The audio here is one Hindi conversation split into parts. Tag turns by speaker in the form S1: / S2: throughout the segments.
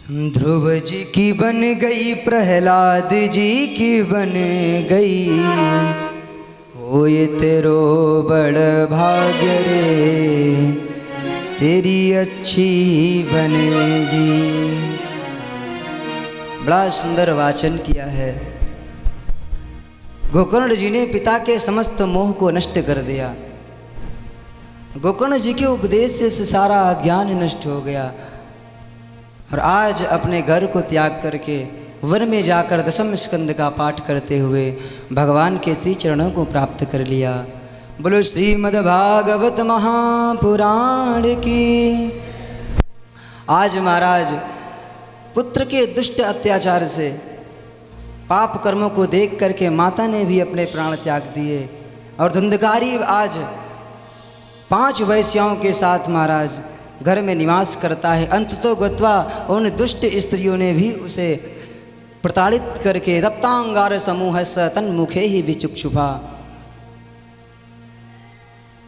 S1: ध्रुव जी की बन गई, प्रहलाद जी की बन गई, हो ये तेरो बड़ भाग्य रे, तेरी अच्छी बनेगी। बड़ा सुंदर वाचन किया है। गोकर्ण जी ने पिता के समस्त मोह को नष्ट कर दिया। गोकर्ण जी के उपदेश से सारा ज्ञान नष्ट हो गया और आज अपने घर को त्याग करके वन में जाकर दशम स्कंद का पाठ करते हुए भगवान के श्री चरणों को प्राप्त कर लिया। बोलो श्रीमद् भागवत महापुराण की। आज महाराज पुत्र के दुष्ट अत्याचार से पाप कर्मों को देख करके माता ने भी अपने प्राण त्याग दिए और धुंधकारी आज 5 वैश्याओं के साथ महाराज घर में निवास करता है। अंततो गत्वा उन दुष्ट स्त्रियों ने भी उसे प्रताड़ित करके रप्तांगार समूह स तन्मुखे ही विचुक्षुभा।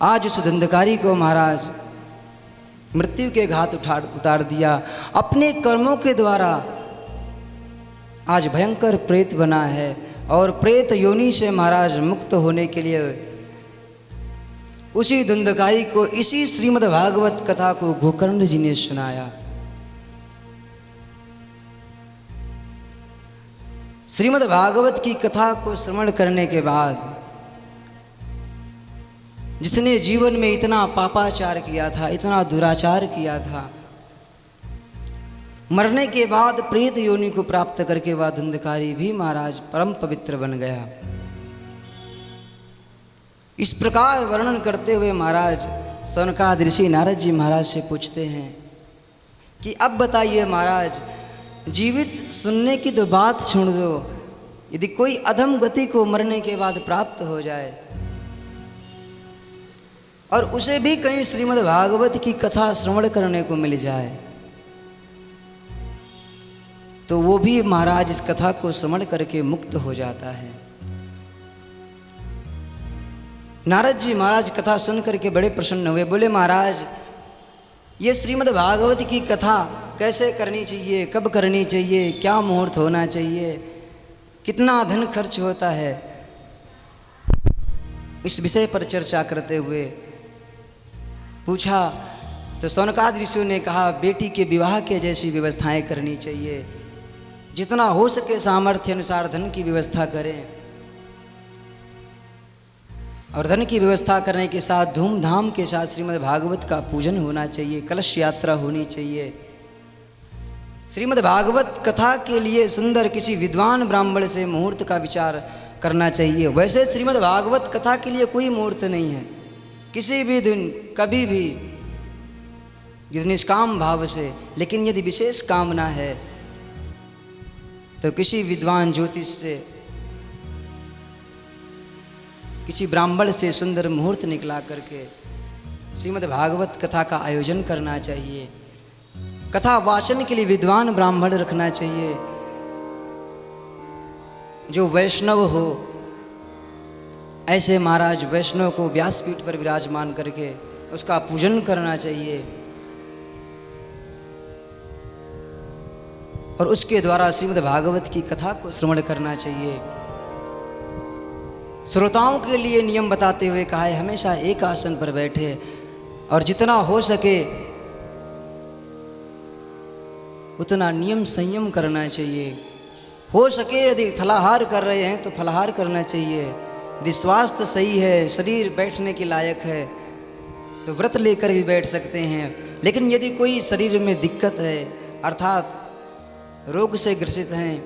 S1: आज उस धुंधकारी को महाराज मृत्यु के घाट उतार दिया। अपने कर्मों के द्वारा आज भयंकर प्रेत बना है और प्रेत योनि से महाराज मुक्त होने के लिए उसी धुंधकारी को इसी श्रीमद् भागवत कथा को गोकर्ण जी ने सुनाया। श्रीमद् भागवत की कथा को श्रवण करने के बाद जिसने जीवन में इतना पापाचार किया था, इतना दुराचार किया था, मरने के बाद प्रेत योनि को प्राप्त करके वह धुंधकारी भी महाराज परम पवित्र बन गया। इस प्रकार वर्णन करते हुए महाराज सनकादिक ऋषि नारद जी महाराज से पूछते हैं कि अब बताइए महाराज, जीवित सुनने की तो बात सुन दो, यदि कोई अधम गति को मरने के बाद प्राप्त हो जाए और उसे भी कहीं श्रीमद् भागवत की कथा श्रवण करने को मिल जाए तो वो भी महाराज इस कथा को श्रवण करके मुक्त हो जाता है। नारद जी महाराज कथा सुन करके बड़े प्रसन्न हुए। बोले महाराज, ये श्रीमद् भागवत की कथा कैसे करनी चाहिए, कब करनी चाहिए, क्या मुहूर्त होना चाहिए, कितना धन खर्च होता है, इस विषय पर चर्चा करते हुए पूछा तो सौनकादि ऋषियों ने कहा बेटी के विवाह के जैसी व्यवस्थाएं करनी चाहिए, जितना हो सके सामर्थ्य अनुसार धन की व्यवस्था करें और धन की व्यवस्था करने के साथ धूमधाम के साथ श्रीमद् भागवत का पूजन होना चाहिए, कलश यात्रा होनी चाहिए। श्रीमद् भागवत कथा के लिए सुंदर किसी विद्वान ब्राह्मण से मुहूर्त का विचार करना चाहिए। वैसे श्रीमद् भागवत कथा के लिए कोई मुहूर्त नहीं है, किसी भी दिन कभी भी यदि निष्काम भाव से, लेकिन यदि विशेष कामना है तो किसी विद्वान ज्योतिष से, किसी ब्राह्मण से सुंदर मुहूर्त निकला करके श्रीमद् भागवत कथा का आयोजन करना चाहिए। कथा वाचन के लिए विद्वान ब्राह्मण रखना चाहिए जो वैष्णव हो। ऐसे महाराज वैष्णव को व्यासपीठ पर विराजमान करके उसका पूजन करना चाहिए और उसके द्वारा श्रीमद् भागवत की कथा को श्रवण करना चाहिए। श्रोताओं के लिए नियम बताते हुए कहा है हमेशा एक आसन पर बैठे और जितना हो सके उतना नियम संयम करना चाहिए। हो सके यदि फलाहार कर रहे हैं तो फलाहार करना चाहिए। यदि स्वास्थ्य सही है, शरीर बैठने के लायक है तो व्रत लेकर भी बैठ सकते हैं। लेकिन यदि कोई शरीर में दिक्कत है अर्थात रोग से ग्रसित हैं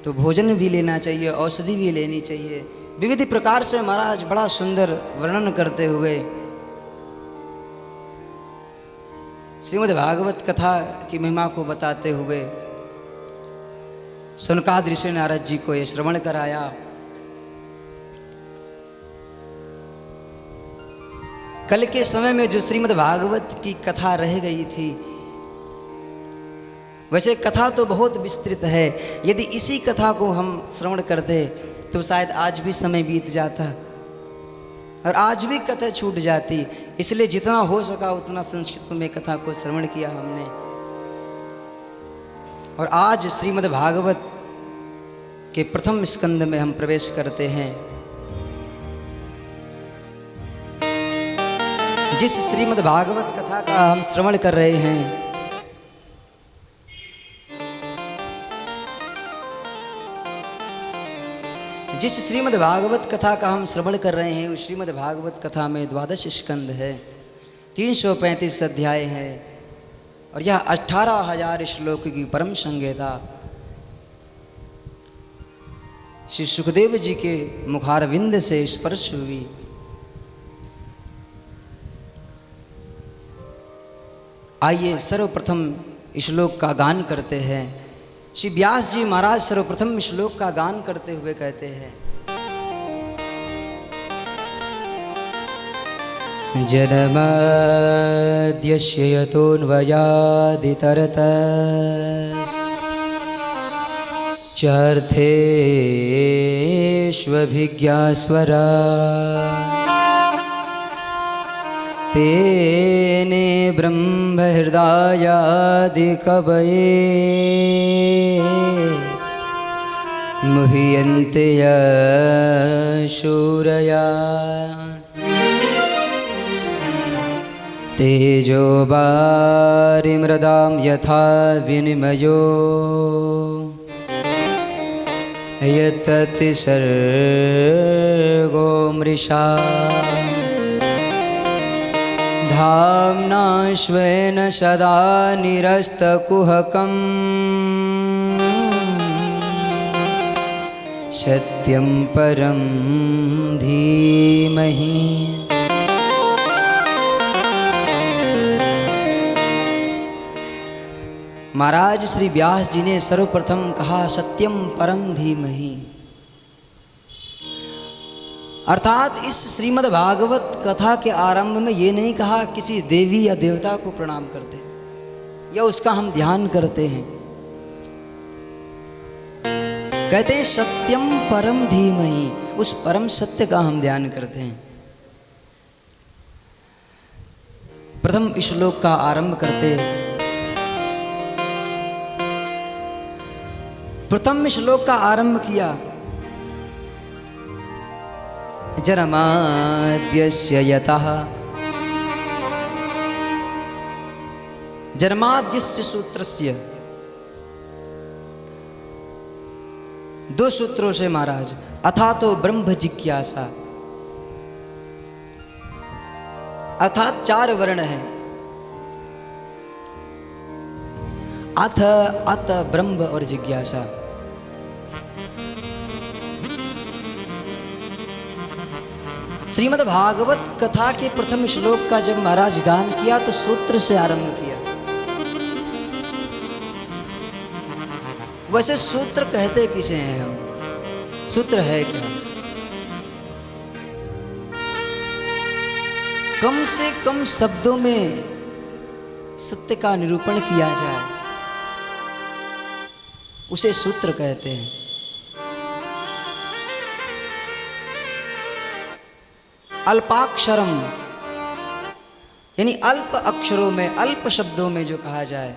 S1: तो भोजन भी लेना चाहिए, औषधि भी लेनी चाहिए। विविध प्रकार से महाराज बड़ा सुंदर वर्णन करते हुए श्रीमद् भागवत कथा की महिमा को बताते हुए सनकादिक ऋषि नारद जी को ये श्रवण कराया। कल के समय में जो श्रीमद् भागवत की कथा रह गई थी, वैसे कथा तो बहुत विस्तृत है, यदि इसी कथा को हम श्रवण करते तो शायद आज भी समय बीत जाता और आज भी कथा छूट जाती। इसलिए जितना हो सका उतना संस्कृत में कथा को श्रवण किया हमने। और आज श्रीमद् भागवत के प्रथम स्कंद में हम प्रवेश करते हैं। जिस श्रीमद् भागवत कथा का हम श्रवण कर रहे हैं, जिस श्रीमद् भागवत कथा का हम श्रवण कर रहे हैं, उस श्रीमद् भागवत कथा में 12 स्कंद है, 335 अध्याय है और यह 18,000 श्लोक की परम संहिता श्री सुखदेव जी के मुखारविंद से स्पर्श हुई। आइए सर्वप्रथम श्लोक का गान करते हैं। श्री व्यास जी महाराज सर्वप्रथम श्लोक का गान करते हुए कहते हैं, जन्माद्यस्य यतोऽन्वयादितरतश्चार्थेष्वभिज्ञास्वरा तेने ब्रह्महृदायादिकवये मुह्यन्ते शूरया तेजो वारिमृदां यथा विनिमयो यतति सर्गो मृषा धाम्ना स्वेन सदा निरस्तकुहकं सत्यं परं धीमहि। महाराज श्री व्यास जी ने सर्वप्रथम कहा सत्यम परम धीमहि, अर्थात इस श्रीमद् भागवत कथा के आरंभ में ये नहीं कहा किसी देवी या देवता को प्रणाम करते या उसका हम ध्यान करते हैं। कहते हैं सत्यम परम धीमहि, उस परम सत्य का हम ध्यान करते हैं। प्रथम श्लोक का आरंभ करते हैं। प्रथम श्लोक का आरंभ किया, जन्माद्यस्य यतः। जन्माद्यस्य सूत्रस्य, दो सूत्रों से महाराज, अथा तो ब्रह्म जिज्ञासा, अर्थात 4 वर्ण हैं, अथ अत ब्रह्म और जिज्ञासा। श्रीमद् भागवत कथा के प्रथम श्लोक का जब महाराज गान किया तो सूत्र से आरंभ किया। वैसे सूत्र कहते किसे हैं हम? सूत्र है क्या? कम से कम शब्दों में सत्य का निरूपण किया जाए उसे सूत्र कहते हैं। अल्पाक्षरम यानी अल्प अक्षरों में, अल्प शब्दों में जो कहा जाए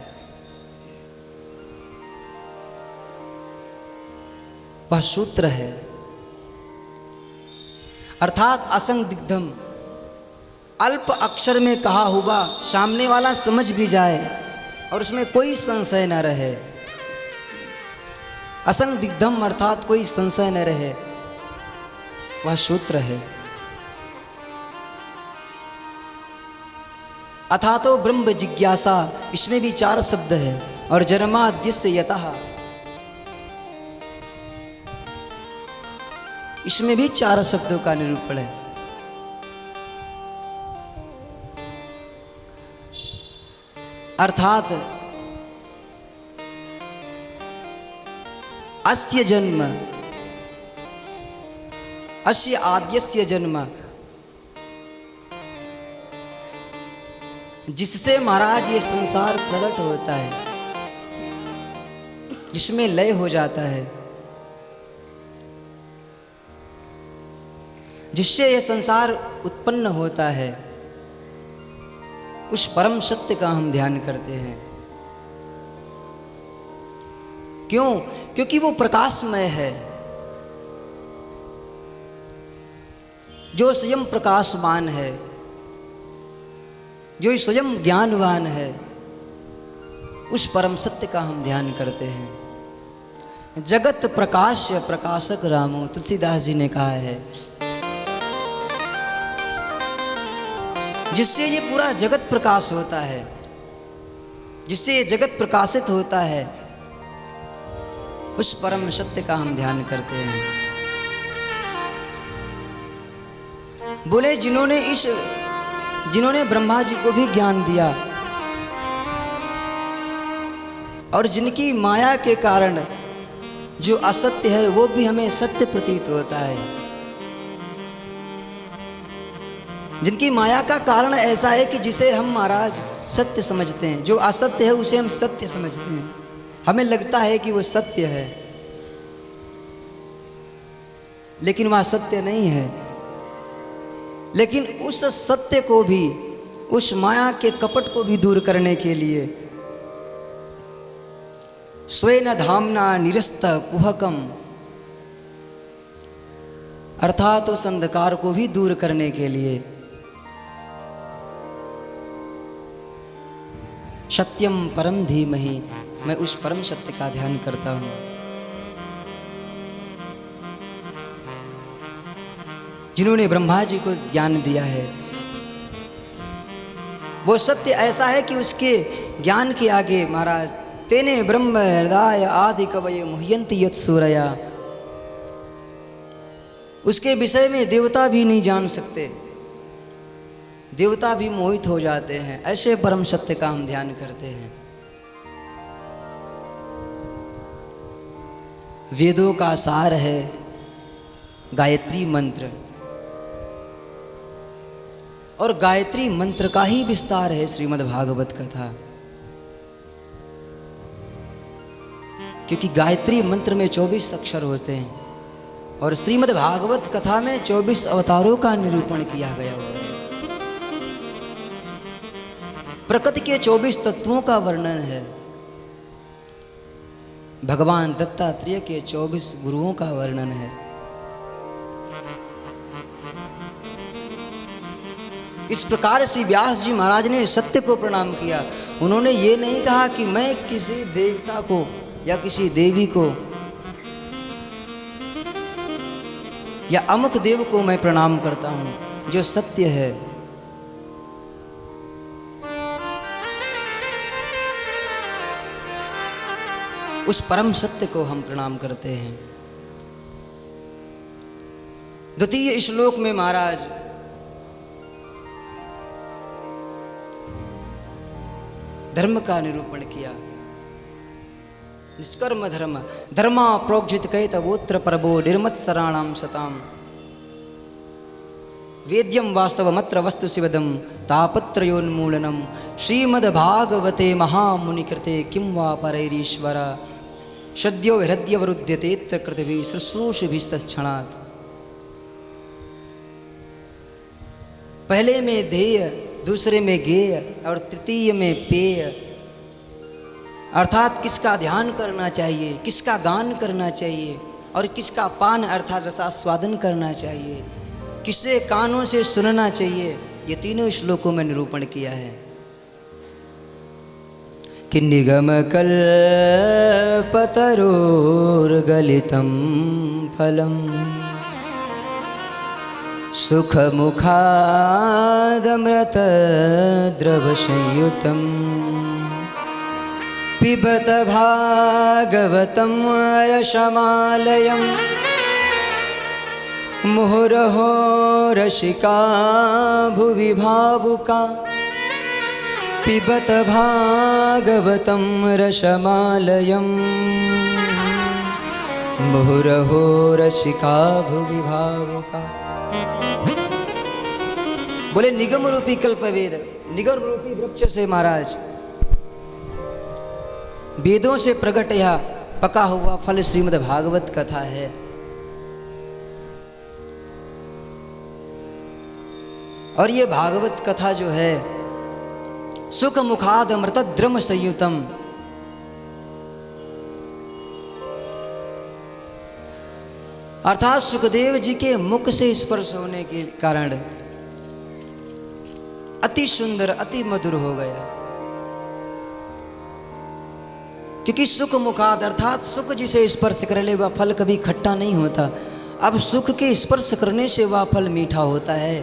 S1: वह सूत्र है। अर्थात असंदिग्धम, अल्प अक्षर में कहा हुआ सामने वाला समझ भी जाए और उसमें कोई संशय न रहे। असंदिग्धम अर्थात कोई संशय न रहे, वह सूत्र है। अथा तो ब्रह्म जिज्ञासा, इसमें भी 4 शब्द है। और जन्माद्यस्य यतः, इसमें भी 4 शब्दों का निरूपण है। अर्थात अस्य जन्म, अस्य आद्यस्य जन्म, जिससे महाराज ये संसार प्रकट होता है, जिसमें लय हो जाता है, जिससे यह संसार उत्पन्न होता है, उस परम सत्य का हम ध्यान करते हैं। क्यों? क्योंकि वो प्रकाशमय है, जो स्वयं प्रकाशवान है, जो स्वयं ज्ञानवान है, उस परम सत्य का हम ध्यान करते हैं। जगत प्रकाश्य प्रकाशक रामो, तुलसीदास जी ने कहा है। जिससे ये पूरा जगत प्रकाश होता है, जिससे ये जगत प्रकाशित होता है, उस परम सत्य का हम ध्यान करते हैं। बोले जिन्होंने ब्रह्मा जी को भी ज्ञान दिया और जिनकी माया के कारण जो असत्य है वो भी हमें सत्य प्रतीत होता है। जिनकी माया का कारण ऐसा है कि जिसे हम महाराज सत्य समझते हैं, जो असत्य है उसे हम सत्य समझते हैं। हमें लगता है कि वो सत्य है, लेकिन वह सत्य नहीं है। लेकिन उस सत्य को भी, उस माया के कपट को भी दूर करने के लिए स्वेन धामना निरस्त कुहकम, अर्थात उस अंधकार को भी दूर करने के लिए सत्यम परम धीमहि, मैं उस परम सत्य का ध्यान करता हूं। जिन्होंने ब्रह्मा जी को ज्ञान दिया है, वो सत्य ऐसा है कि उसके ज्ञान के आगे महाराज तेने ब्रह्म हृदय आदि कवये मुह्यन्ति यत् सूरया, उसके विषय में देवता भी नहीं जान सकते, देवता भी मोहित हो जाते हैं। ऐसे परम सत्य का हम ध्यान करते हैं। वेदों का सार है गायत्री मंत्र, और गायत्री मंत्र का ही विस्तार है श्रीमद् भागवत कथा। क्योंकि गायत्री मंत्र में 24 अक्षर होते हैं और श्रीमद् भागवत कथा में 24 अवतारों का निरूपण किया गया हुआ है। प्रकृति के 24 तत्वों का वर्णन है, भगवान दत्तात्रेय के 24 गुरुओं का वर्णन है। इस प्रकार श्री व्यास जी महाराज ने सत्य को प्रणाम किया। उन्होंने ये नहीं कहा कि मैं किसी देवता को या किसी देवी को या अमुक देव को मैं प्रणाम करता हूं। जो सत्य है, उस परम सत्य को हम प्रणाम करते हैं। द्वितीय श्लोक में महाराज धर्म का निरूपण किया। निष्कर्म धर्म धर्मा प्रोक्षित कहे तवोत्र परबो निर्मत्सराणाम सताम, वेद्यम वास्तवमत्र वस्तु शिवदम तापत्रयोन्मूलनम, श्रीमद्भागवते महामुनिकृते किं वा परैरीश्वर, सद्यो हृदयवरुध्यतेऽत्र कृतभिः शुश्रूषभिस्तत्क्षणात्। पहले में ध्येय, दूसरे में गेय और तृतीय में पेय, अर्थात किसका ध्यान करना चाहिए, किसका गान करना चाहिए और किसका पान अर्थात रसास्वादन करना चाहिए, किसे कानों से सुनना चाहिए, ये तीनों श्लोकों में निरूपण किया है। कि निगम कल्पतरोर्गलितं फलम सुखमुखादमृतद्रवसंयुतं, पिबत भागवतं रसमालयं, मुहुरहो रसिका भुवि भावुका, पिबत भागवतं रसमालयं, मुहुरहो रसिका भुवि भावुका। बोले निगम रूपी कल्पवेद, निगम रूपी वृक्ष से महाराज वेदों से प्रकट या पका हुआ फल श्रीमद् भागवत कथा है। और ये भागवत कथा जो है सुख मुखाद अमृतद्रम संयुतम, अर्थात सुखदेव जी के मुख से स्पर्श होने के कारण अति सुंदर अति मधुर हो गया। क्योंकि सुख मुखाद अर्थात सुख जिसे स्पर्श कर ले वह फल कभी खट्टा नहीं होता। अब सुख के स्पर्श करने से वह फल मीठा होता है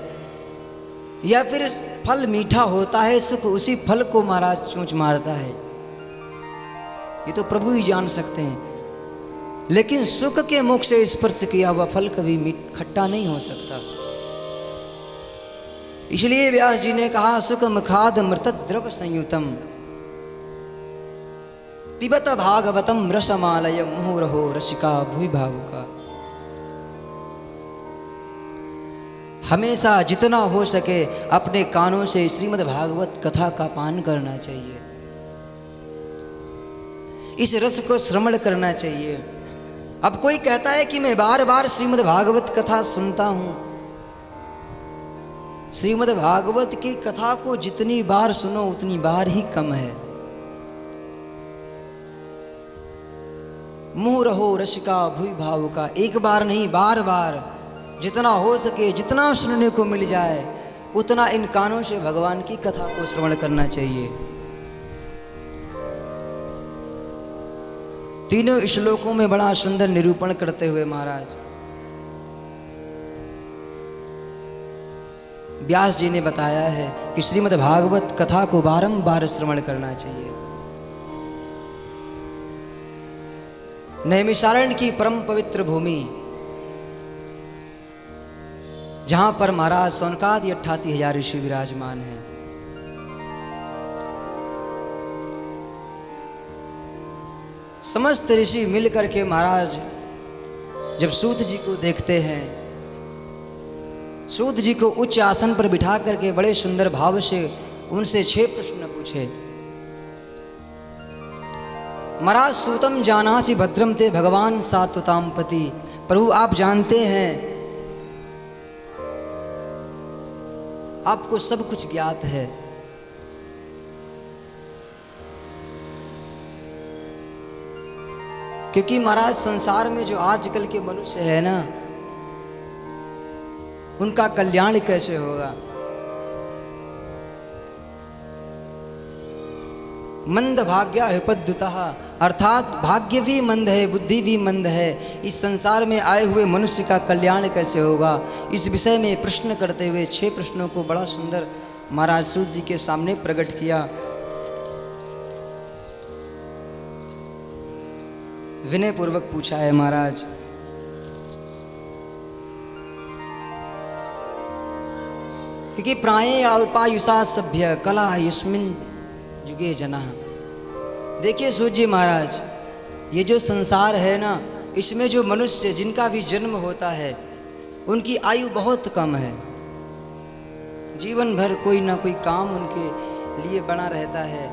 S1: या फिर फल मीठा होता है, सुख उसी फल को महाराज चोंच मारता है, ये तो प्रभु ही जान सकते हैं। लेकिन सुख के मुख से स्पर्श किया हुआ फल कभी खट्टा नहीं हो सकता। इसलिए व्यास जी ने कहा सुख मुखाद मृत द्रव संयुतम पिबत भागवतम रसमालय मुहुरहो रसिका भुवि भावुका। हमेशा जितना हो सके अपने कानों से श्रीमद् भागवत कथा का पान करना चाहिए, इस रस को श्रवण करना चाहिए। अब कोई कहता है कि मैं बार बार श्रीमद् भागवत कथा सुनता हूं। श्रीमद् भागवत की कथा को जितनी बार सुनो उतनी बार ही कम है। मुँह रहो रसिका भुवि भावुका, एक बार नहीं बार बार जितना हो सके जितना सुनने को मिल जाए उतना इन कानों से भगवान की कथा को श्रवण करना चाहिए। तीनों श्लोकों में बड़ा सुंदर निरूपण करते हुए महाराज व्यास जी ने बताया है कि श्रीमद् भागवत कथा को बारंबार श्रवण करना चाहिए। नैमिषारण्य की परम पवित्र भूमि जहां पर महाराज सौनकादि 88,000 ऋषि विराजमान हैं, समस्त ऋषि मिलकर के महाराज जब सूत जी को देखते हैं, सूत जी को उच्च आसन पर बिठा करके बड़े सुंदर भाव से उनसे 6 प्रश्न पूछे। महाराज सूतम जानासि भद्रम ते भगवान सात्वताम पति, प्रभु आप जानते हैं, आपको सब कुछ ज्ञात है, क्योंकि महाराज संसार में जो आजकल के मनुष्य है ना, उनका कल्याण कैसे होगा। मंद भाग्या विपद्युतः, अर्थात भाग्य भी मंद है बुद्धि भी मंद है, इस संसार में आए हुए मनुष्य का कल्याण कैसे होगा। इस विषय में प्रश्न करते हुए 6 प्रश्नों को बड़ा सुंदर महाराज सूत जी के सामने प्रकट किया। विनय पूर्वक पूछा है महाराज, क्योंकि प्राये अल्पायुषा सभ्य कला यस्मिन युगे जना। देखिए सूत जी महाराज, ये जो संसार है ना, इसमें जो मनुष्य जिनका भी जन्म होता है उनकी आयु बहुत कम है। जीवन भर कोई ना कोई काम उनके लिए बना रहता है।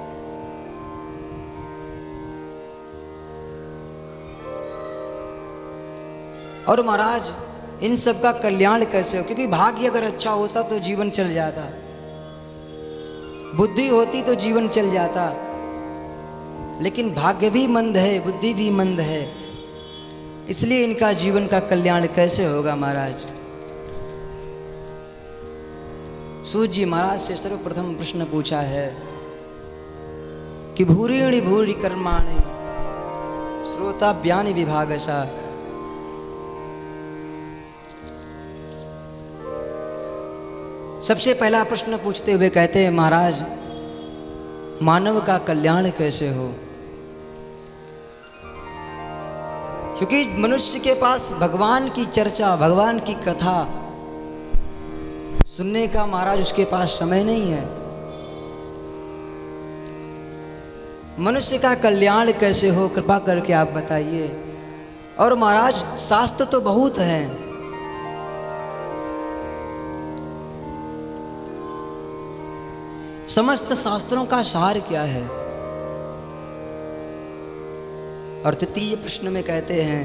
S1: और महाराज इन सब का कल्याण कैसे हो, क्योंकि भाग्य अगर अच्छा होता तो जीवन चल जाता, बुद्धि होती तो जीवन चल जाता, लेकिन भाग्य भी मंद है बुद्धि भी मंद है, इसलिए इनका जीवन का कल्याण कैसे होगा। महाराज सूत जी महाराज से सर्वप्रथम प्रश्न पूछा है कि भूरिणी भूरि कर्माणि श्रोताभ्यानि विभागसा। सबसे पहला प्रश्न पूछते हुए कहते हैं महाराज, मानव का कल्याण कैसे हो। क्योंकि मनुष्य के पास भगवान की चर्चा भगवान की कथा सुनने का महाराज उसके पास समय नहीं है। मनुष्य का कल्याण कैसे हो, कृपा करके आप बताइए। और महाराज शास्त्र तो बहुत हैं, समस्त शास्त्रों का सार क्या है। और तृतीय प्रश्न में कहते हैं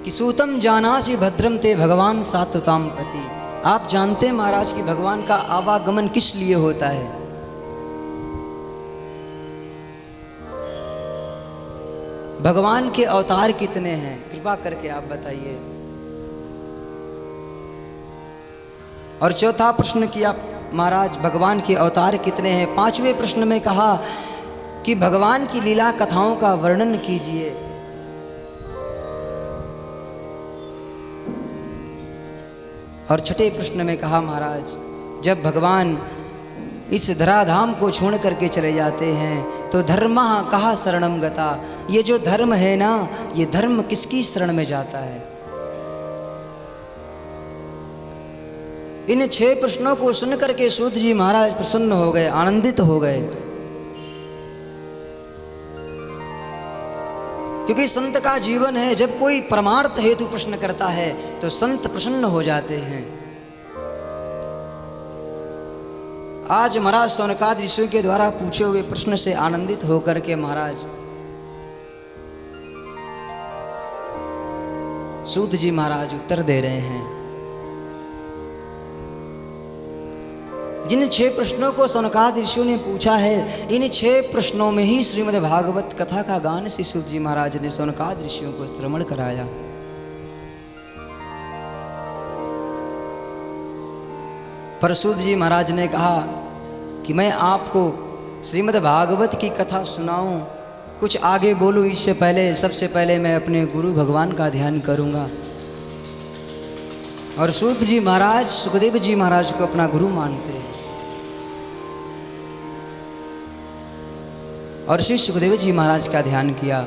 S1: कि सूतम जानासि भद्रम ते भगवान सात्वताम पति। आप जानते हैं महाराज कि भगवान का आवागमन किस लिए होता है। भगवान के अवतार कितने हैं, कृपा करके आप बताइए। और चौथा प्रश्न किया महाराज, भगवान के अवतार कितने हैं। पांचवें प्रश्न में कहा कि भगवान की लीला कथाओं का वर्णन कीजिए। और छठे प्रश्न में कहा महाराज, जब भगवान इस धराधाम को छोड़ करके चले जाते हैं तो धर्मा कहा शरणम गता, ये जो धर्म है ना, ये धर्म किसकी शरण में जाता है। इन 6 प्रश्नों को सुन करके सूत जी महाराज प्रसन्न हो गए, आनंदित हो गए। क्योंकि संत का जीवन है, जब कोई परमार्थ हेतु प्रश्न करता है तो संत प्रसन्न हो जाते हैं। आज महाराज सौनकादि ऋषियों के द्वारा पूछे हुए प्रश्न से आनंदित होकर के महाराज सूत जी महाराज उत्तर दे रहे हैं। जिन 6 प्रश्नों को सौनकादि ऋषियों ने पूछा है, इन 6 प्रश्नों में ही श्रीमद् भागवत कथा का गान श्री सूत जी महाराज ने सौनकादि ऋषियों को श्रवण कराया। पर सूत जी महाराज ने कहा कि मैं आपको श्रीमद् भागवत की कथा सुनाऊं, कुछ आगे बोलूं, इससे पहले सबसे पहले मैं अपने गुरु भगवान का ध्यान करूंगा। और सूत जी महाराज सुखदेव जी महाराज को अपना गुरु मानते हैं। और श्री सुखदेव जी महाराज का ध्यान किया।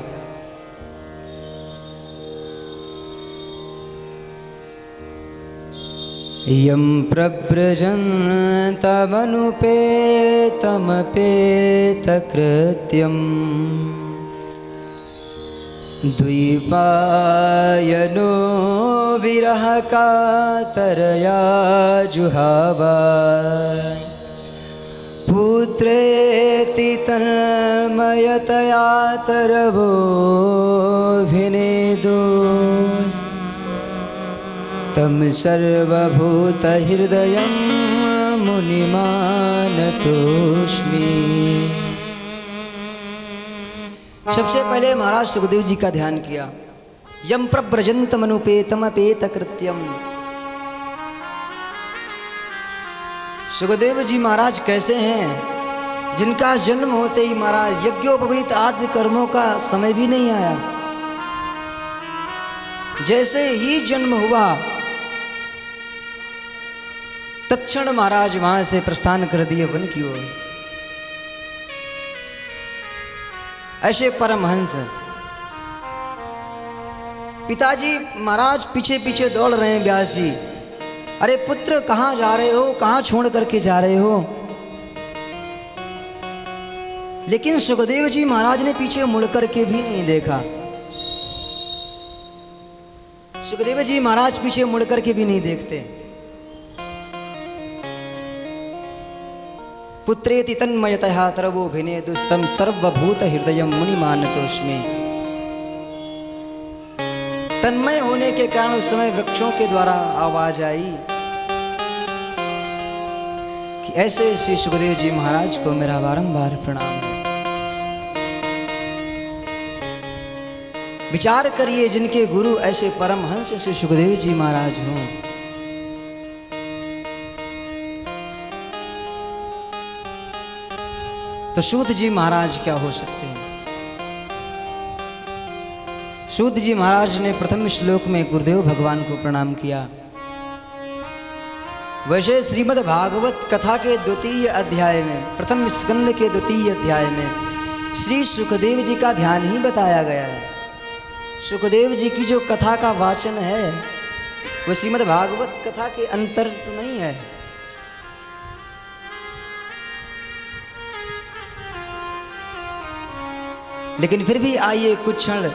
S1: यम प्रव्रजन्तमनुपेतमपेतकृत्यं द्वैपायनो विरहकातरया जुहावा पुत्रेति तन्मयतया तरवोऽभिनेदोस् तं सर्वभूतहृदयं मुनिमानतोऽस्मि। सबसे पहले महाराज सुखदेव जी का ध्यान किया। यम प्रव्रजन्तमनुपेतमपेतकृत्यं। सुखदेव जी महाराज कैसे हैं, जिनका जन्म होते ही महाराज यज्ञोपवीत आदि कर्मों का समय भी नहीं आया। जैसे ही जन्म हुआ तत्क्षण महाराज वहां से प्रस्थान कर दिए वन की ओर। ऐसे परमहंस पिताजी महाराज पीछे पीछे दौड़ रहे हैं। व्यास जी, अरे पुत्र कहाँ जा रहे हो, कहाँ छोड़ करके जा रहे हो। लेकिन सुखदेव जी महाराज ने पीछे मुड़ करके भी नहीं देखा। सुखदेव जी महाराज पीछे मुड़ करके भी नहीं देखते। पुत्रेति तन्मयतया तरवोऽभिनेदुस्तं सर्वभूत हृदयं मुनिमानतोऽस्मि। तन्मय होने के कारण उस समय वृक्षों के द्वारा आवाज आई कि ऐसे श्री सुखदेव जी महाराज को मेरा बारंबार प्रणाम है। विचार करिए, जिनके गुरु ऐसे परमहंस श्री सुखदेव जी महाराज हों। तो सूत जी महाराज क्या हो सकते हैं। सूत जी महाराज ने प्रथम श्लोक में गुरुदेव भगवान को प्रणाम किया। वैसे श्रीमद् भागवत कथा के 2य अध्याय में, प्रथम स्कंद के 2य अध्याय में श्री सुखदेव जी का ध्यान ही बताया गया है। सुखदेव जी की जो कथा का वाचन है वो श्रीमद् भागवत कथा के अंतर तो नहीं है। लेकिन फिर भी आइए कुछ क्षण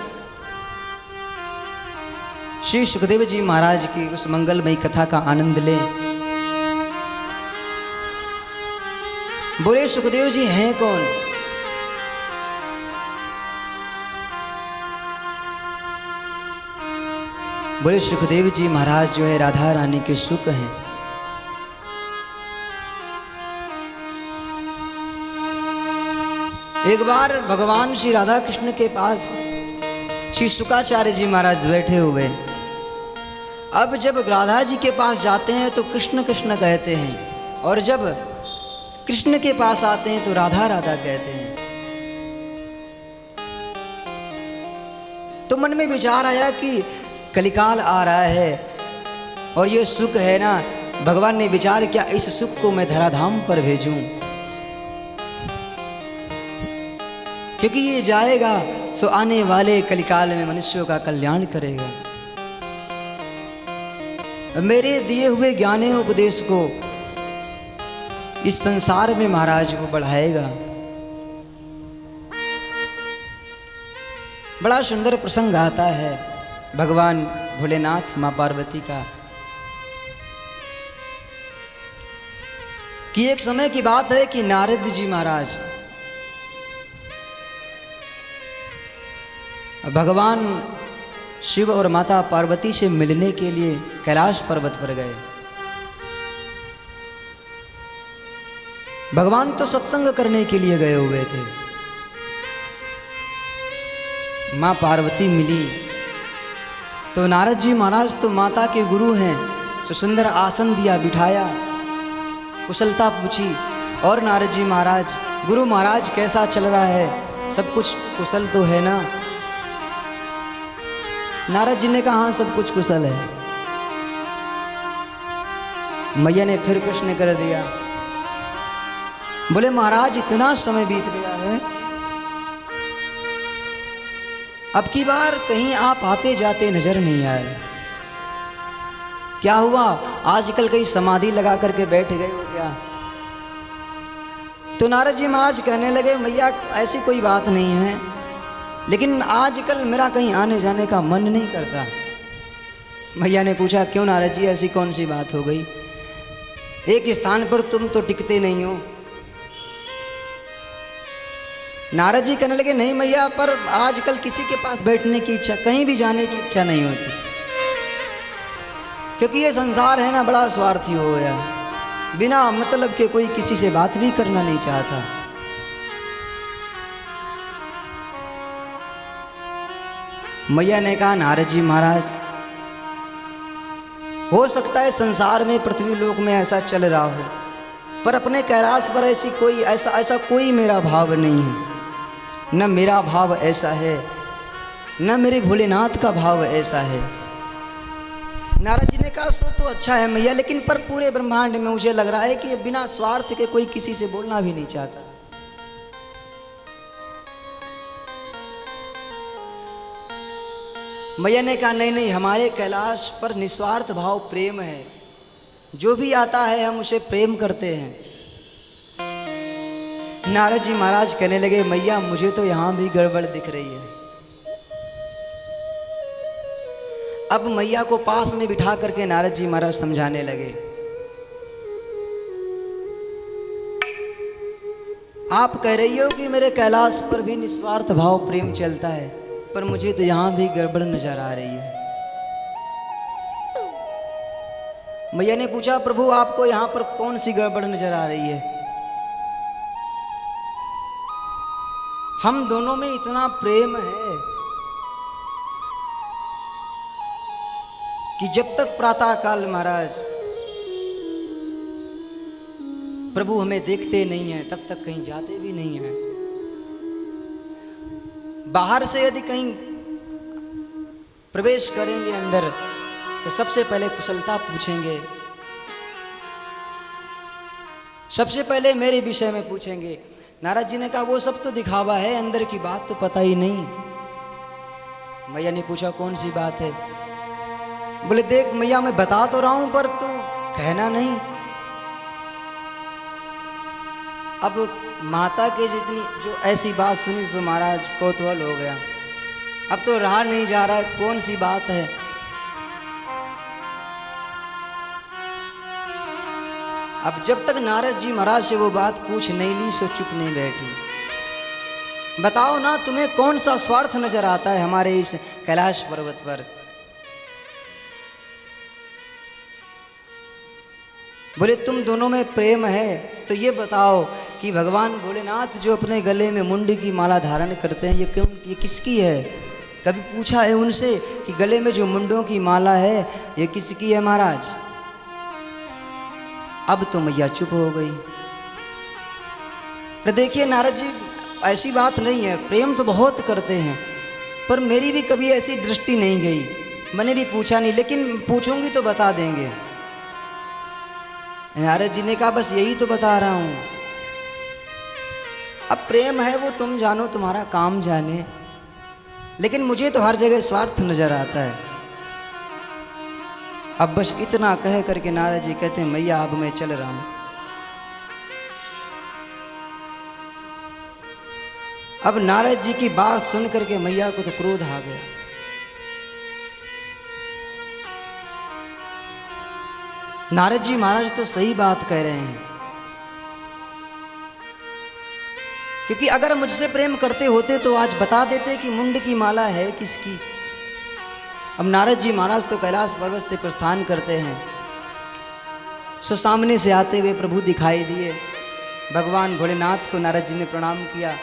S1: श्री सुखदेव जी महाराज की उस मंगलमयी कथा का आनंद लें। बोले सुखदेव जी हैं कौन। बोले सुखदेव जी महाराज जो है राधा रानी के सुख हैं। एक बार भगवान श्री राधा कृष्ण के पास श्री शुकाचार्य जी महाराज बैठे हुए। अब जब राधा जी के पास जाते हैं तो कृष्ण कृष्ण कहते हैं, और जब कृष्ण के पास आते हैं तो राधा राधा कहते हैं। तो मन में विचार आया कि कलिकाल आ रहा है और ये सुख है ना, भगवान ने विचार किया इस सुख को मैं धराधाम पर भेजूं, क्योंकि ये जाएगा सो आने वाले कलिकाल में मनुष्यों का कल्याण करेगा। मेरे दिए हुए ज्ञाने उपदेश को इस संसार में महाराज को बढ़ाएगा। बड़ा सुंदर प्रसंग आता है भगवान भोलेनाथ मां पार्वती का, कि एक समय की बात है कि नारद जी महाराज भगवान शिव और माता पार्वती से मिलने के लिए कैलाश पर्वत पर गए। भगवान तो सत्संग करने के लिए गए हुए थे। मां पार्वती मिली तो नारद जी महाराज तो माता के गुरु हैं, तो सुंदर आसन दिया, बिठाया, कुशलता पूछी। और नारद जी महाराज, गुरु महाराज कैसा चल रहा है, सब कुछ कुशल तो है ना? नारद जी ने कहा हाँ सब कुछ कुशल है। मैया ने फिर प्रश्न कर दिया, बोले महाराज इतना समय बीत गया है, अब की बार कहीं आप आते जाते नजर नहीं आए, क्या हुआ? आजकल कहीं समाधि लगा करके बैठ गए हो क्या? तो नारद जी महाराज कहने लगे मैया ऐसी कोई बात नहीं है, लेकिन आजकल मेरा कहीं आने जाने का मन नहीं करता। मैया ने पूछा क्यों नारद जी, ऐसी कौन सी बात हो गई? एक स्थान पर तुम तो टिकते नहीं हो। नारद जी कहने लगे नहीं मैया, पर आजकल किसी के पास बैठने की इच्छा, कहीं भी जाने की इच्छा नहीं होती, क्योंकि ये संसार है ना बड़ा स्वार्थी हो गया, बिना मतलब के कोई किसी से बात भी करना नहीं चाहता। मैया ने कहा नारद जी महाराज, हो सकता है संसार में पृथ्वी लोक में ऐसा चल रहा हो, पर अपने कैलाश पर ऐसी कोई ऐसा कोई मेरा भाव नहीं है, न मेरा भाव ऐसा है, न मेरे भोलेनाथ का भाव ऐसा है। नारद जी ने कहा सो तो अच्छा है मैया, लेकिन पर पूरे ब्रह्मांड में मुझे लग रहा है कि बिना स्वार्थ के कोई किसी से बोलना भी नहीं चाहता। मैया ने कहा नहीं नहीं, हमारे कैलाश पर निस्वार्थ भाव प्रेम है, जो भी आता है हम उसे प्रेम करते हैं। नारद जी महाराज कहने लगे मैया मुझे तो यहां भी गड़बड़ दिख रही है। अब मैया को पास में बिठा करके नारद जी महाराज समझाने लगे, आप कह रही हो कि मेरे कैलाश पर भी निस्वार्थ भाव प्रेम चलता है, पर मुझे तो यहां भी गड़बड़ नजर आ रही है। मैया ने पूछा प्रभु आपको यहां पर कौन सी गड़बड़ नजर आ रही है? हम दोनों में इतना प्रेम है कि जब तक प्रातः काल महाराज प्रभु हमें देखते नहीं हैं तब तक कहीं जाते भी नहीं हैं। बाहर से यदि कहीं प्रवेश करेंगे अंदर तो सबसे पहले कुशलता पूछेंगे, सबसे पहले मेरे विषय में पूछेंगे। नारद जी ने कहा वो सब तो दिखावा है, अंदर की बात तो पता ही नहीं। मैया ने पूछा कौन सी बात है? बोले देख मैया मैं बता तो रहा हूं पर तू कहना नहीं। अब माता के जितनी जो ऐसी बात सुनी सो महाराज कौतूहल हो गया, अब तो रहा नहीं जा रहा है, कौन सी बात है? अब जब तक नारद जी महाराज से वो बात पूछ नहीं ली सो चुप नहीं बैठी। बताओ ना तुम्हें कौन सा स्वार्थ नजर आता है हमारे इस कैलाश पर्वत पर? बोले तुम दोनों में प्रेम है तो ये बताओ कि भगवान भोलेनाथ जो अपने गले में मुंड की माला धारण करते हैं ये क्यों, ये किसकी है? कभी पूछा है उनसे कि गले में जो मुंडों की माला है ये किसकी है महाराज? अब तो मैया चुप हो गई। तो देखिए नारद जी, ऐसी बात नहीं है, प्रेम तो बहुत करते हैं, पर मेरी भी कभी ऐसी दृष्टि नहीं गई, मैंने भी पूछा नहीं, लेकिन पूछूंगी तो बता देंगे। नारद जी ने कहा बस यही तो बता रहा हूं। अब प्रेम है वो तुम जानो, तुम्हारा काम जाने, लेकिन मुझे तो हर जगह स्वार्थ नजर आता है। अब बस इतना कह करके नारद जी कहते हैं मैया अब मैं चल रहा हूं। अब नारद जी की बात सुन करके मैया को तो क्रोध आ गया। नारद जी महाराज तो सही बात कह रहे हैं, क्योंकि अगर मुझसे प्रेम करते होते तो आज बता देते कि मुंड की माला है किसकी। अब नारद जी महाराज तो कैलाश पर्वत से प्रस्थान करते हैं, सो सामने से आते हुए प्रभु दिखाई दिए। भगवान भोलेनाथ को नारद जी ने प्रणाम किया।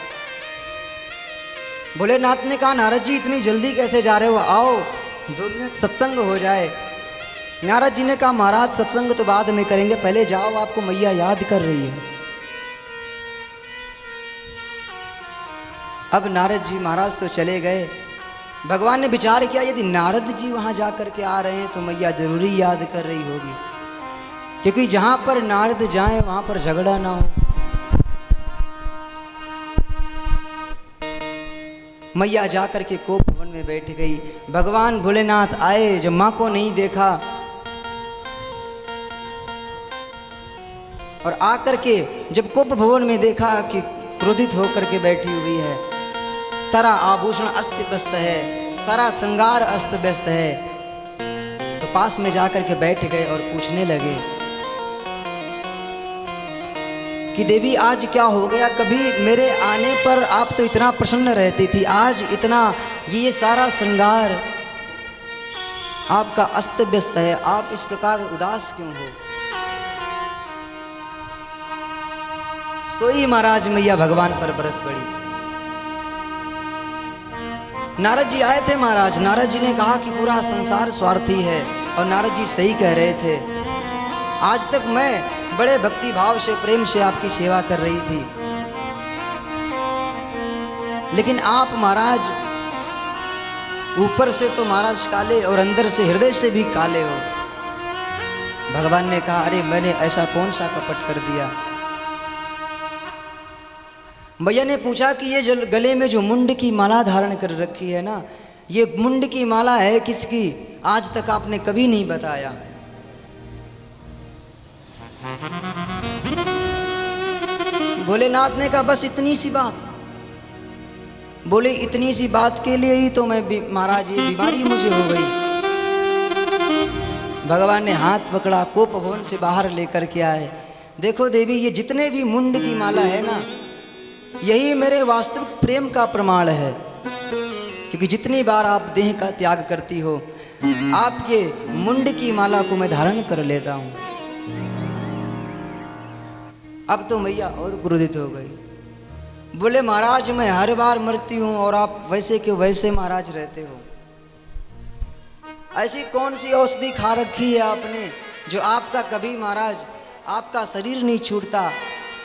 S1: भोलेनाथ ने कहा नारद जी इतनी जल्दी कैसे जा रहे हो, आओ 2 मिनट सत्संग हो जाए। नारद जी ने कहा महाराज सत्संग तो बाद में करेंगे, पहले जाओ, आपको मैया याद कर रही है। अब नारद जी महाराज तो चले गए। भगवान ने विचार किया यदि नारद जी वहां जा करके आ रहे हैं तो मैया जरूरी याद कर रही होगी, क्योंकि जहां पर नारद जाए वहां पर झगड़ा ना हो। मैया जाकर के कोप भवन में बैठ गई। भगवान भोलेनाथ आए, जब मां को नहीं देखा और आकर के जब कोप भवन में देखा कि क्रोधित होकर के बैठी हुई है, सारा आभूषण अस्त व्यस्त है, सारा श्रृंगार अस्त व्यस्त है, तो पास में जाकर के बैठ गए और पूछने लगे कि देवी आज क्या हो गया, कभी मेरे आने पर आप तो इतना प्रसन्न रहती थी, आज इतना ये सारा श्रृंगार आपका अस्त व्यस्त है, आप इस प्रकार उदास क्यों हो? सोई महाराज मैया भगवान पर बरस पड़ी। नारद जी आए थे महाराज, नारद जी ने कहा कि पूरा संसार स्वार्थी है, और नारद जी सही कह रहे थे। आज तक मैं बड़े भक्ति भाव से प्रेम से आपकी सेवा कर रही थी, लेकिन आप महाराज ऊपर से तो महाराज काले और अंदर से हृदय से भी काले हो। भगवान ने कहा अरे मैंने ऐसा कौन सा कपट कर दिया? मैया ने पूछा कि ये जो गले में जो मुंड की माला धारण कर रखी है ना, ये मुंड की माला है किसकी? आज तक आपने कभी नहीं बताया। भोलेनाथ ने कहा बस इतनी सी बात। बोले इतनी सी बात के लिए ही तो मैं महाराज ये बीमारी मुझे हो गई। भगवान ने हाथ पकड़ा, कोप भवन से बाहर लेकर के आए। देखो देवी, ये जितने भी मुंड की माला है ना, यही मेरे वास्तविक प्रेम का प्रमाण है, क्योंकि जितनी बार आप देह का त्याग करती हो, आपके मुंड की माला को मैं धारण कर लेता हूं। अब तो मैया और क्रोधित हो गई। बोले महाराज मैं हर बार मरती हूं और आप वैसे के वैसे महाराज रहते हो। ऐसी कौन सी औषधि खा रखी है आपने जो आपका कभी महाराज आपका शरीर नहीं छूटता,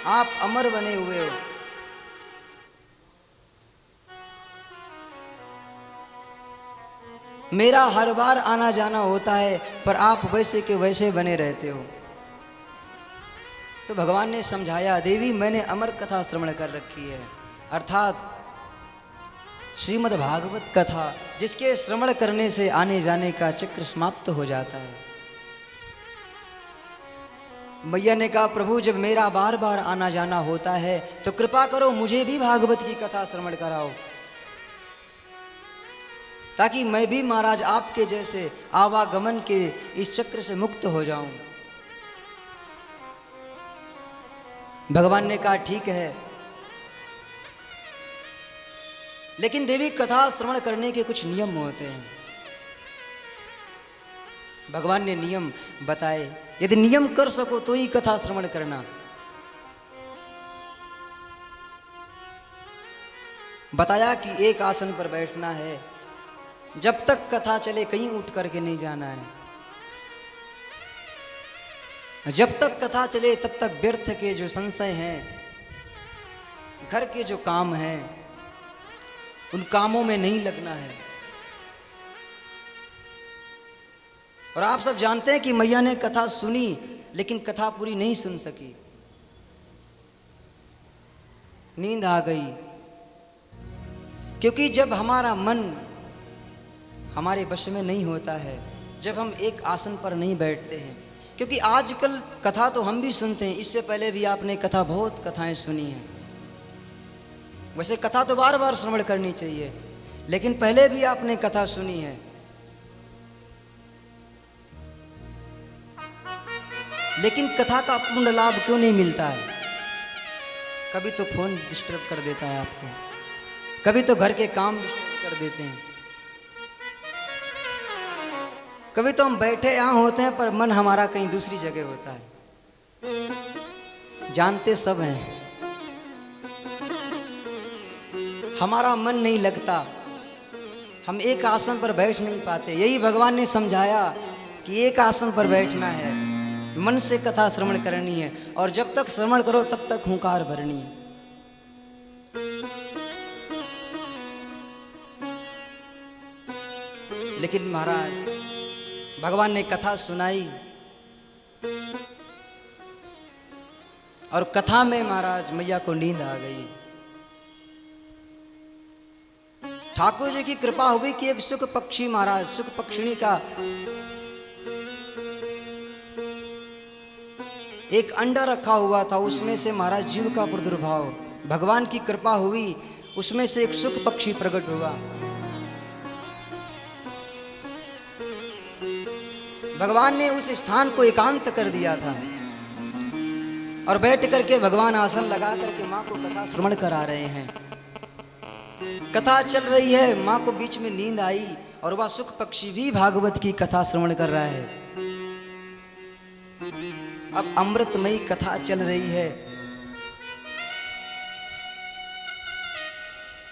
S1: आप अमर बने हुए हो। मेरा हर बार आना जाना होता है, पर आप वैसे के वैसे बने रहते हो। तो भगवान ने समझाया, देवी मैंने अमर कथा श्रवण कर रखी है, अर्थात श्रीमद् भागवत कथा, जिसके श्रवण करने से आने जाने का चक्र समाप्त हो जाता है। मैया ने कहा प्रभु जब मेरा बार बार आना जाना होता है तो कृपा करो मुझे भी भागवत की कथा श्रवण कराओ, ताकि मैं भी महाराज आपके जैसे आवागमन के इस चक्र से मुक्त हो जाऊं। भगवान ने कहा ठीक है, लेकिन देवी कथा श्रवण करने के कुछ नियम होते हैं। भगवान ने नियम बताए, यदि नियम कर सको तो ही कथा श्रवण करना। बताया कि एक आसन पर बैठना है, जब तक कथा चले कहीं उठ करके नहीं जाना है। जब तक कथा चले तब तक व्यर्थ के जो संशय हैं, घर के जो काम हैं, उन कामों में नहीं लगना है। और आप सब जानते हैं कि मैया ने कथा सुनी लेकिन कथा पूरी नहीं सुन सकी, नींद आ गई। क्योंकि जब हमारा मन हमारे वश में नहीं होता है, जब हम एक आसन पर नहीं बैठते हैं, क्योंकि आजकल कथा तो हम भी सुनते हैं, इससे पहले भी आपने कथा बहुत कथाएं सुनी हैं। वैसे कथा तो बार बार श्रवण करनी चाहिए, लेकिन पहले भी आपने कथा सुनी है। लेकिन कथा का पूर्ण लाभ क्यों नहीं मिलता है? कभी तो फोन डिस्टर्ब कर देता है आपको, कभी तो घर के काम डिस्टर्ब कर देते हैं, कभी तो हम बैठे यहाँ होते हैं पर मन हमारा कहीं दूसरी जगह होता है। जानते सब हैं, हमारा मन नहीं लगता, हम एक आसन पर बैठ नहीं पाते। यही भगवान ने समझाया कि एक आसन पर बैठना है, मन से कथा श्रवण करनी है, और जब तक श्रवण करो तब तक हुंकार भरनी है। लेकिन महाराज भगवान ने कथा सुनाई, और कथा में महाराज मैया को नींद आ गई। ठाकुर जी की कृपा हुई कि एक सुख पक्षी महाराज, सुख पक्षिणी का एक अंडा रखा हुआ था, उसमें से महाराज जीव का प्रादुर्भाव, भगवान की कृपा हुई, उसमें से एक सुख पक्षी प्रकट हुआ। भगवान ने उस स्थान को एकांत कर दिया था, और बैठ करके भगवान आसन लगा करके माँ को कथा श्रवण करा रहे हैं। कथा चल रही है, माँ को बीच में नींद आई, और वह सुख पक्षी भी भागवत की कथा श्रवण कर रहा है। अब अमृतमयी कथा चल रही है,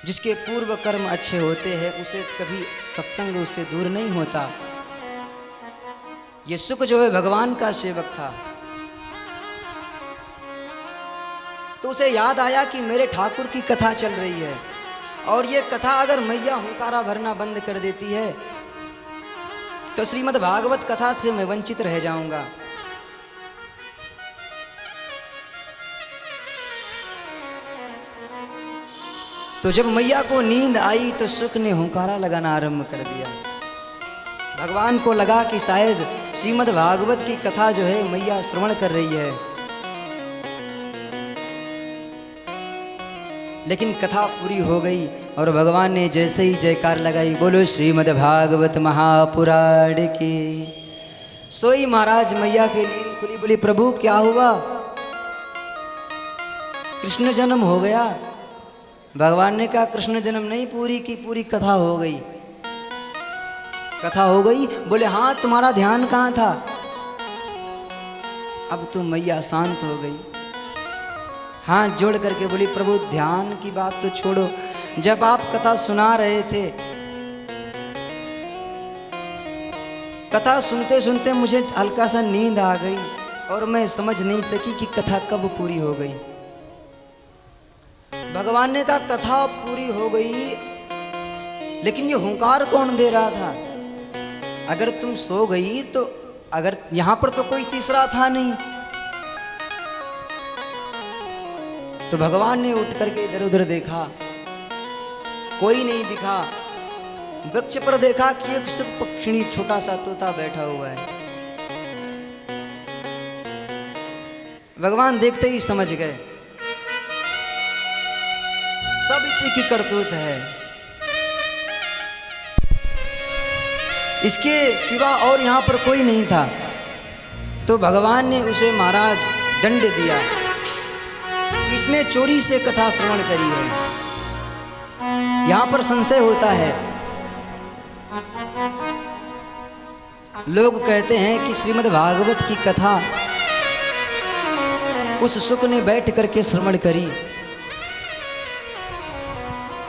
S1: जिसके पूर्व कर्म अच्छे होते हैं उसे कभी सत्संग उससे दूर नहीं होता। ये सुख जो है भगवान का सेवक था, तो उसे याद आया कि मेरे ठाकुर की कथा चल रही है, और ये कथा अगर मैया हुंकारा भरना बंद कर देती है तो श्रीमद् भागवत कथा से मैं वंचित रह जाऊंगा। तो जब मैया को नींद आई तो सुख ने हुंकारा लगाना आरंभ कर दिया। भगवान को लगा कि शायद श्रीमद् भागवत की कथा जो है मैया श्रवण कर रही है, लेकिन कथा पूरी हो गई, और भगवान ने जैसे ही जयकार लगाई, बोलो श्रीमद् भागवत महापुराण की। सोई महाराज मैया की नींद खुली, बोली प्रभु क्या हुआ? कृष्ण जन्म हो गया? भगवान ने कहा कृष्ण जन्म नहीं, पूरी की पूरी कथा हो गई। कथा हो गई? बोले हाँ, तुम्हारा ध्यान कहाँ था? अब तो मैया शांत हो गई, हाथ जोड़ करके बोली प्रभु ध्यान की बात तो छोड़ो, जब आप कथा सुना रहे थे, कथा सुनते सुनते मुझे हल्का सा नींद आ गई, और मैं समझ नहीं सकी कि कथा कब पूरी हो गई। भगवान ने कहा कथा पूरी हो गई, लेकिन ये हुंकार कौन दे रहा था? अगर तुम सो गई तो अगर यहां पर तो कोई तीसरा था नहीं। तो भगवान ने उठ करके इधर उधर देखा, कोई नहीं दिखा। वृक्ष पर देखा कि एक सुख पक्षिणी छोटा सा तोता बैठा हुआ है। भगवान देखते ही समझ गए सब इसी की करतूत है, इसके सिवा और यहां पर कोई नहीं था। तो भगवान ने उसे महाराज दंड दिया, इसने चोरी से कथा श्रवण करी है। यहां पर संशय होता है, लोग कहते हैं कि श्रीमद् भागवत की कथा उस सुख ने बैठ करके श्रवण करी,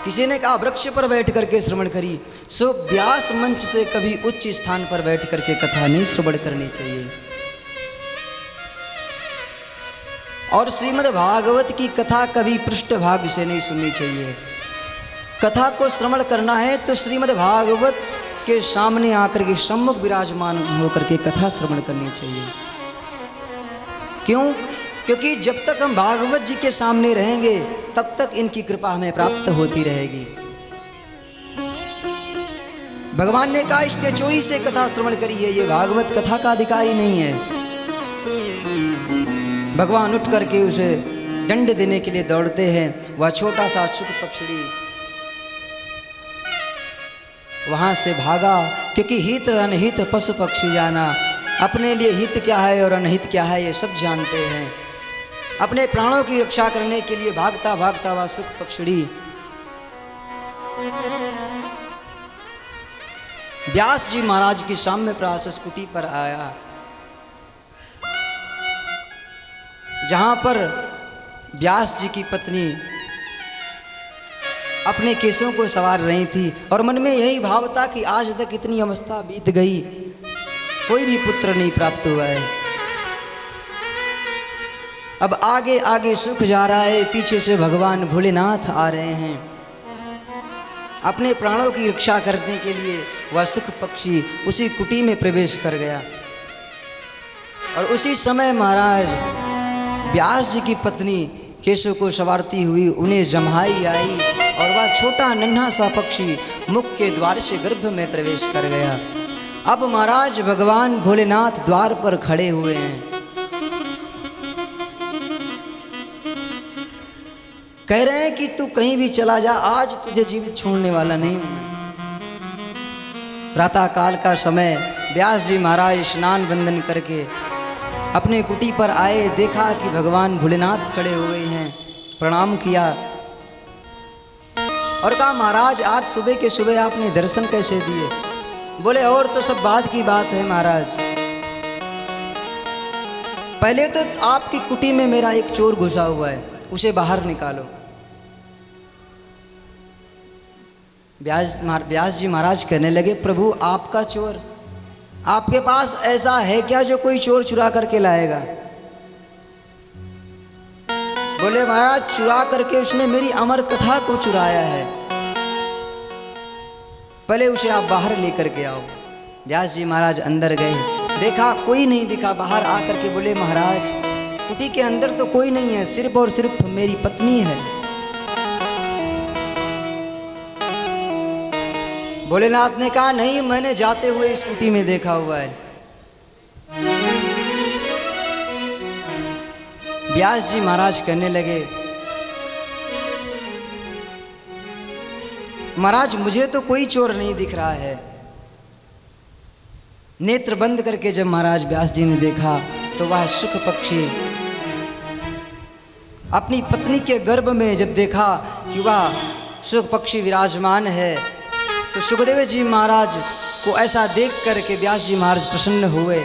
S1: किसी ने कहा वृक्ष पर बैठ करके श्रवण करी, सो व्यास मंच से कभी उच्च स्थान पर बैठ करके कथा नहीं श्रवण करनी चाहिए। और श्रीमद् भागवत की कथा कभी पृष्ठभाग से नहीं सुननी चाहिए। कथा को श्रवण करना है तो श्रीमद् भागवत के सामने आकर के सम्मुख विराजमान होकर के कथा श्रवण करनी चाहिए। क्यों? क्योंकि जब तक हम भागवत जी के सामने रहेंगे तब तक इनकी कृपा हमें प्राप्त होती रहेगी। भगवान ने कहा इसने चोरी से कथा श्रवण करी है, ये भागवत कथा का अधिकारी नहीं है। भगवान उठ करके उसे दंड देने के लिए दौड़ते हैं। वह छोटा सा शुक पक्षी वहां से भागा, क्योंकि हित अनहित पशु पक्षी जाना, अपने लिए हित क्या है और अनहित क्या है ये सब जानते हैं। अपने प्राणों की रक्षा करने के लिए भागता भागता वह शुक पक्षी व्यास जी महाराज की साम्य प्रास कुटी पर आया, जहां पर व्यास जी की पत्नी अपने केसों को संवार रही थी और मन में यही भाव था कि आज तक इतनी अवस्था बीत गई, कोई भी पुत्र नहीं प्राप्त हुआ है। अब आगे आगे सुख जा रहा है, पीछे से भगवान भोलेनाथ आ रहे हैं। अपने प्राणों की रक्षा करने के लिए वह सुख पक्षी उसी कुटी में प्रवेश कर गया। और उसी समय महाराज व्यास जी की पत्नी केशव को संवारती हुई उन्हें जम्हाई आई और वह छोटा नन्हा सा पक्षी मुख के द्वार से गर्भ में प्रवेश कर गया। अब महाराज भगवान भोलेनाथ द्वार पर खड़े हुए हैं, कह रहे हैं कि तू कहीं भी चला जा, आज तुझे जीवित छोड़ने वाला नहीं हूं। प्रातः काल का समय, व्यास जी महाराज स्नान बंदन करके अपने कुटी पर आए, देखा कि भगवान भोलेनाथ खड़े हुए हैं, प्रणाम किया और कहा महाराज आज सुबह के सुबह आपने दर्शन कैसे दिए? बोले और तो सब बाद की बात है महाराज, पहले तो आपकी कुटी में मेरा एक चोर घुसा हुआ है, उसे बाहर निकालो। व्यास जी महाराज कहने लगे प्रभु आपका चोर, आपके पास ऐसा है क्या जो कोई चोर चुरा करके लाएगा? बोले महाराज चुरा करके उसने मेरी अमर कथा को चुराया है, पहले उसे आप बाहर लेकर के आओ। व्यास जी महाराज अंदर गए, देखा कोई नहीं दिखा, बाहर आकर के बोले महाराज कुटी के अंदर तो कोई नहीं है, सिर्फ और सिर्फ मेरी पत्नी है। भोलेनाथ ने कहा नहीं, मैंने जाते हुए इस कुटी में देखा हुआ है। व्यास जी महाराज कहने लगे महाराज मुझे तो कोई चोर नहीं दिख रहा है। नेत्र बंद करके जब महाराज व्यास जी ने देखा तो वह सुख पक्षी अपनी पत्नी के गर्भ में जब देखा कि वह सुख पक्षी विराजमान है, तो सुखदेव जी महाराज को ऐसा देख करके व्यास जी महाराज प्रसन्न हुए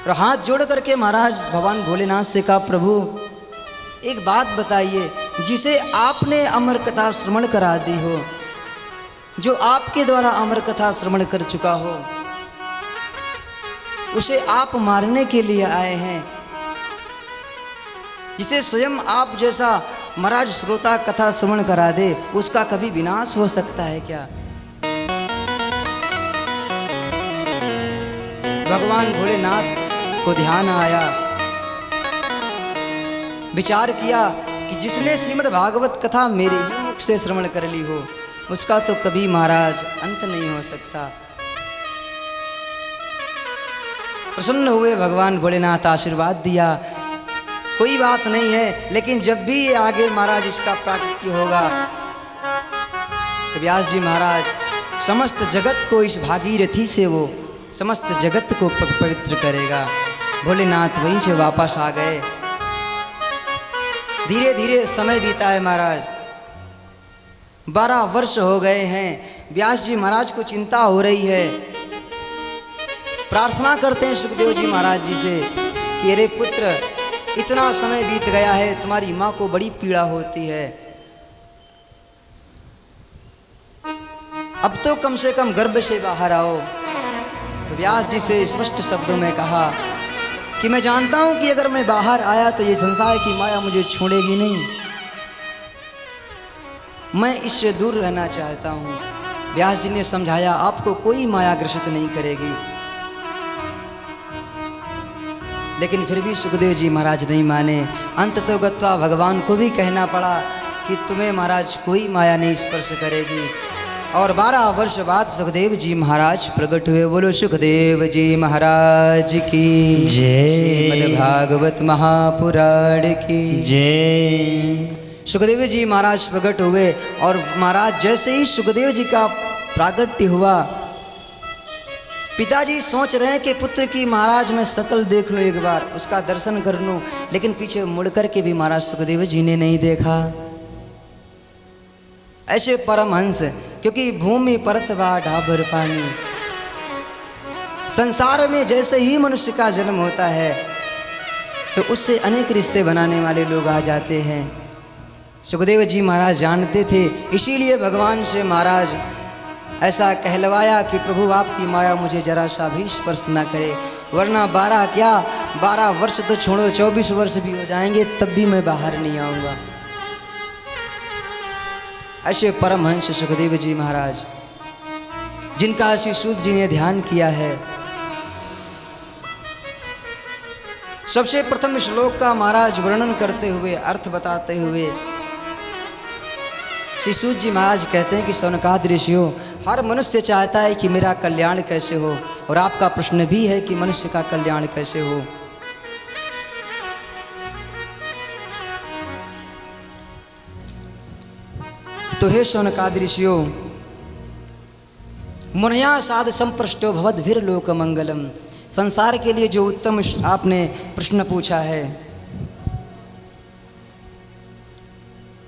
S1: और हाथ जोड़ करके महाराज भगवान भोलेनाथ से कहा प्रभु एक बात बताइए, जिसे आपने अमर कथा श्रवण करा दी हो, जो आपके द्वारा अमर कथा श्रवण कर चुका हो, उसे आप मारने के लिए आए हैं, जिसे स्वयं आप जैसा महाराज श्रोता कथा श्रवण करा दे, उसका कभी विनाश हो सकता है क्या? भगवान भोलेनाथ को ध्यान आया, विचार किया कि जिसने श्रीमद् भागवत कथा मेरे ही मुख से श्रवण कर ली हो, उसका तो कभी महाराज अंत नहीं हो सकता। प्रसन्न हुए भगवान भोलेनाथ, आशीर्वाद दिया कोई बात नहीं है, लेकिन जब भी ये आगे महाराज इसका प्राकट्य होगा तो व्यास जी महाराज समस्त जगत को इस भागीरथी से वो समस्त जगत को पवित्र करेगा। भोलेनाथ वहीं से वापस आ गए। धीरे धीरे समय बीता है महाराज, 12 वर्ष हो गए हैं। व्यास जी महाराज को चिंता हो रही है, प्रार्थना करते हैं सुखदेव जी महाराज जी से कि अरे पुत्र इतना समय बीत गया है, तुम्हारी माँ को बड़ी पीड़ा होती है, अब तो कम से कम गर्भ से बाहर आओ। तो व्यास जी से स्पष्ट शब्दों में कहा कि मैं जानता हूं कि अगर मैं बाहर आया तो ये संसार की माया मुझे छोड़ेगी नहीं, मैं इससे दूर रहना चाहता हूं। व्यास जी ने समझाया आपको कोई माया ग्रसित नहीं करेगी, लेकिन फिर भी सुखदेव जी महाराज नहीं माने। अंत तो गत्वा भगवान को भी कहना पड़ा कि तुम्हें महाराज कोई माया नहीं स्पर्श करेगी। और 12 वर्ष बाद सुखदेव जी महाराज प्रकट हुए। बोलो सुखदेव जी महाराज की जय। श्रीमद् भागवत महापुराण की जय। सुखदेव जी महाराज प्रकट हुए और महाराज जैसे ही सुखदेव जी का प्रागट्य हुआ, पिताजी सोच रहे हैं कि पुत्र की महाराज मैं शकल देख लूं, एक बार उसका दर्शन कर लूं, लेकिन पीछे मुड़ कर के भी महाराज सुखदेव जी ने नहीं देखा। ऐसे परमहंस, क्योंकि भूमि परत बा ढाबर पानी, संसार में जैसे ही मनुष्य का जन्म होता है तो उससे अनेक रिश्ते बनाने वाले लोग आ जाते हैं। सुखदेव जी महाराज जानते थे, इसीलिए भगवान से महाराज ऐसा कहलवाया कि प्रभु आपकी माया मुझे जरा सा भी स्पर्श ना करे, वरना 12 क्या 12 वर्ष तो छोड़ो 24 वर्ष भी हो जाएंगे तब भी मैं बाहर नहीं आऊँगा। ऐसे परमहंस सुखदेव जी महाराज, जिनका श्री सूत जी ने ध्यान किया है। सबसे प्रथम श्लोक का महाराज वर्णन करते हुए, अर्थ बताते हुए श्री सूत जी महाराज कहते हैं कि सौनकादि ऋषियों, हर मनुष्य चाहता है कि मेरा कल्याण कैसे हो, और आपका प्रश्न भी है कि मनुष्य का कल्याण कैसे हो। तो हे शौनकादि ऋषियों, मुनया साध संप्रष्टो भवद्भिर लोक मंगलम, संसार के लिए जो उत्तम आपने प्रश्न पूछा है,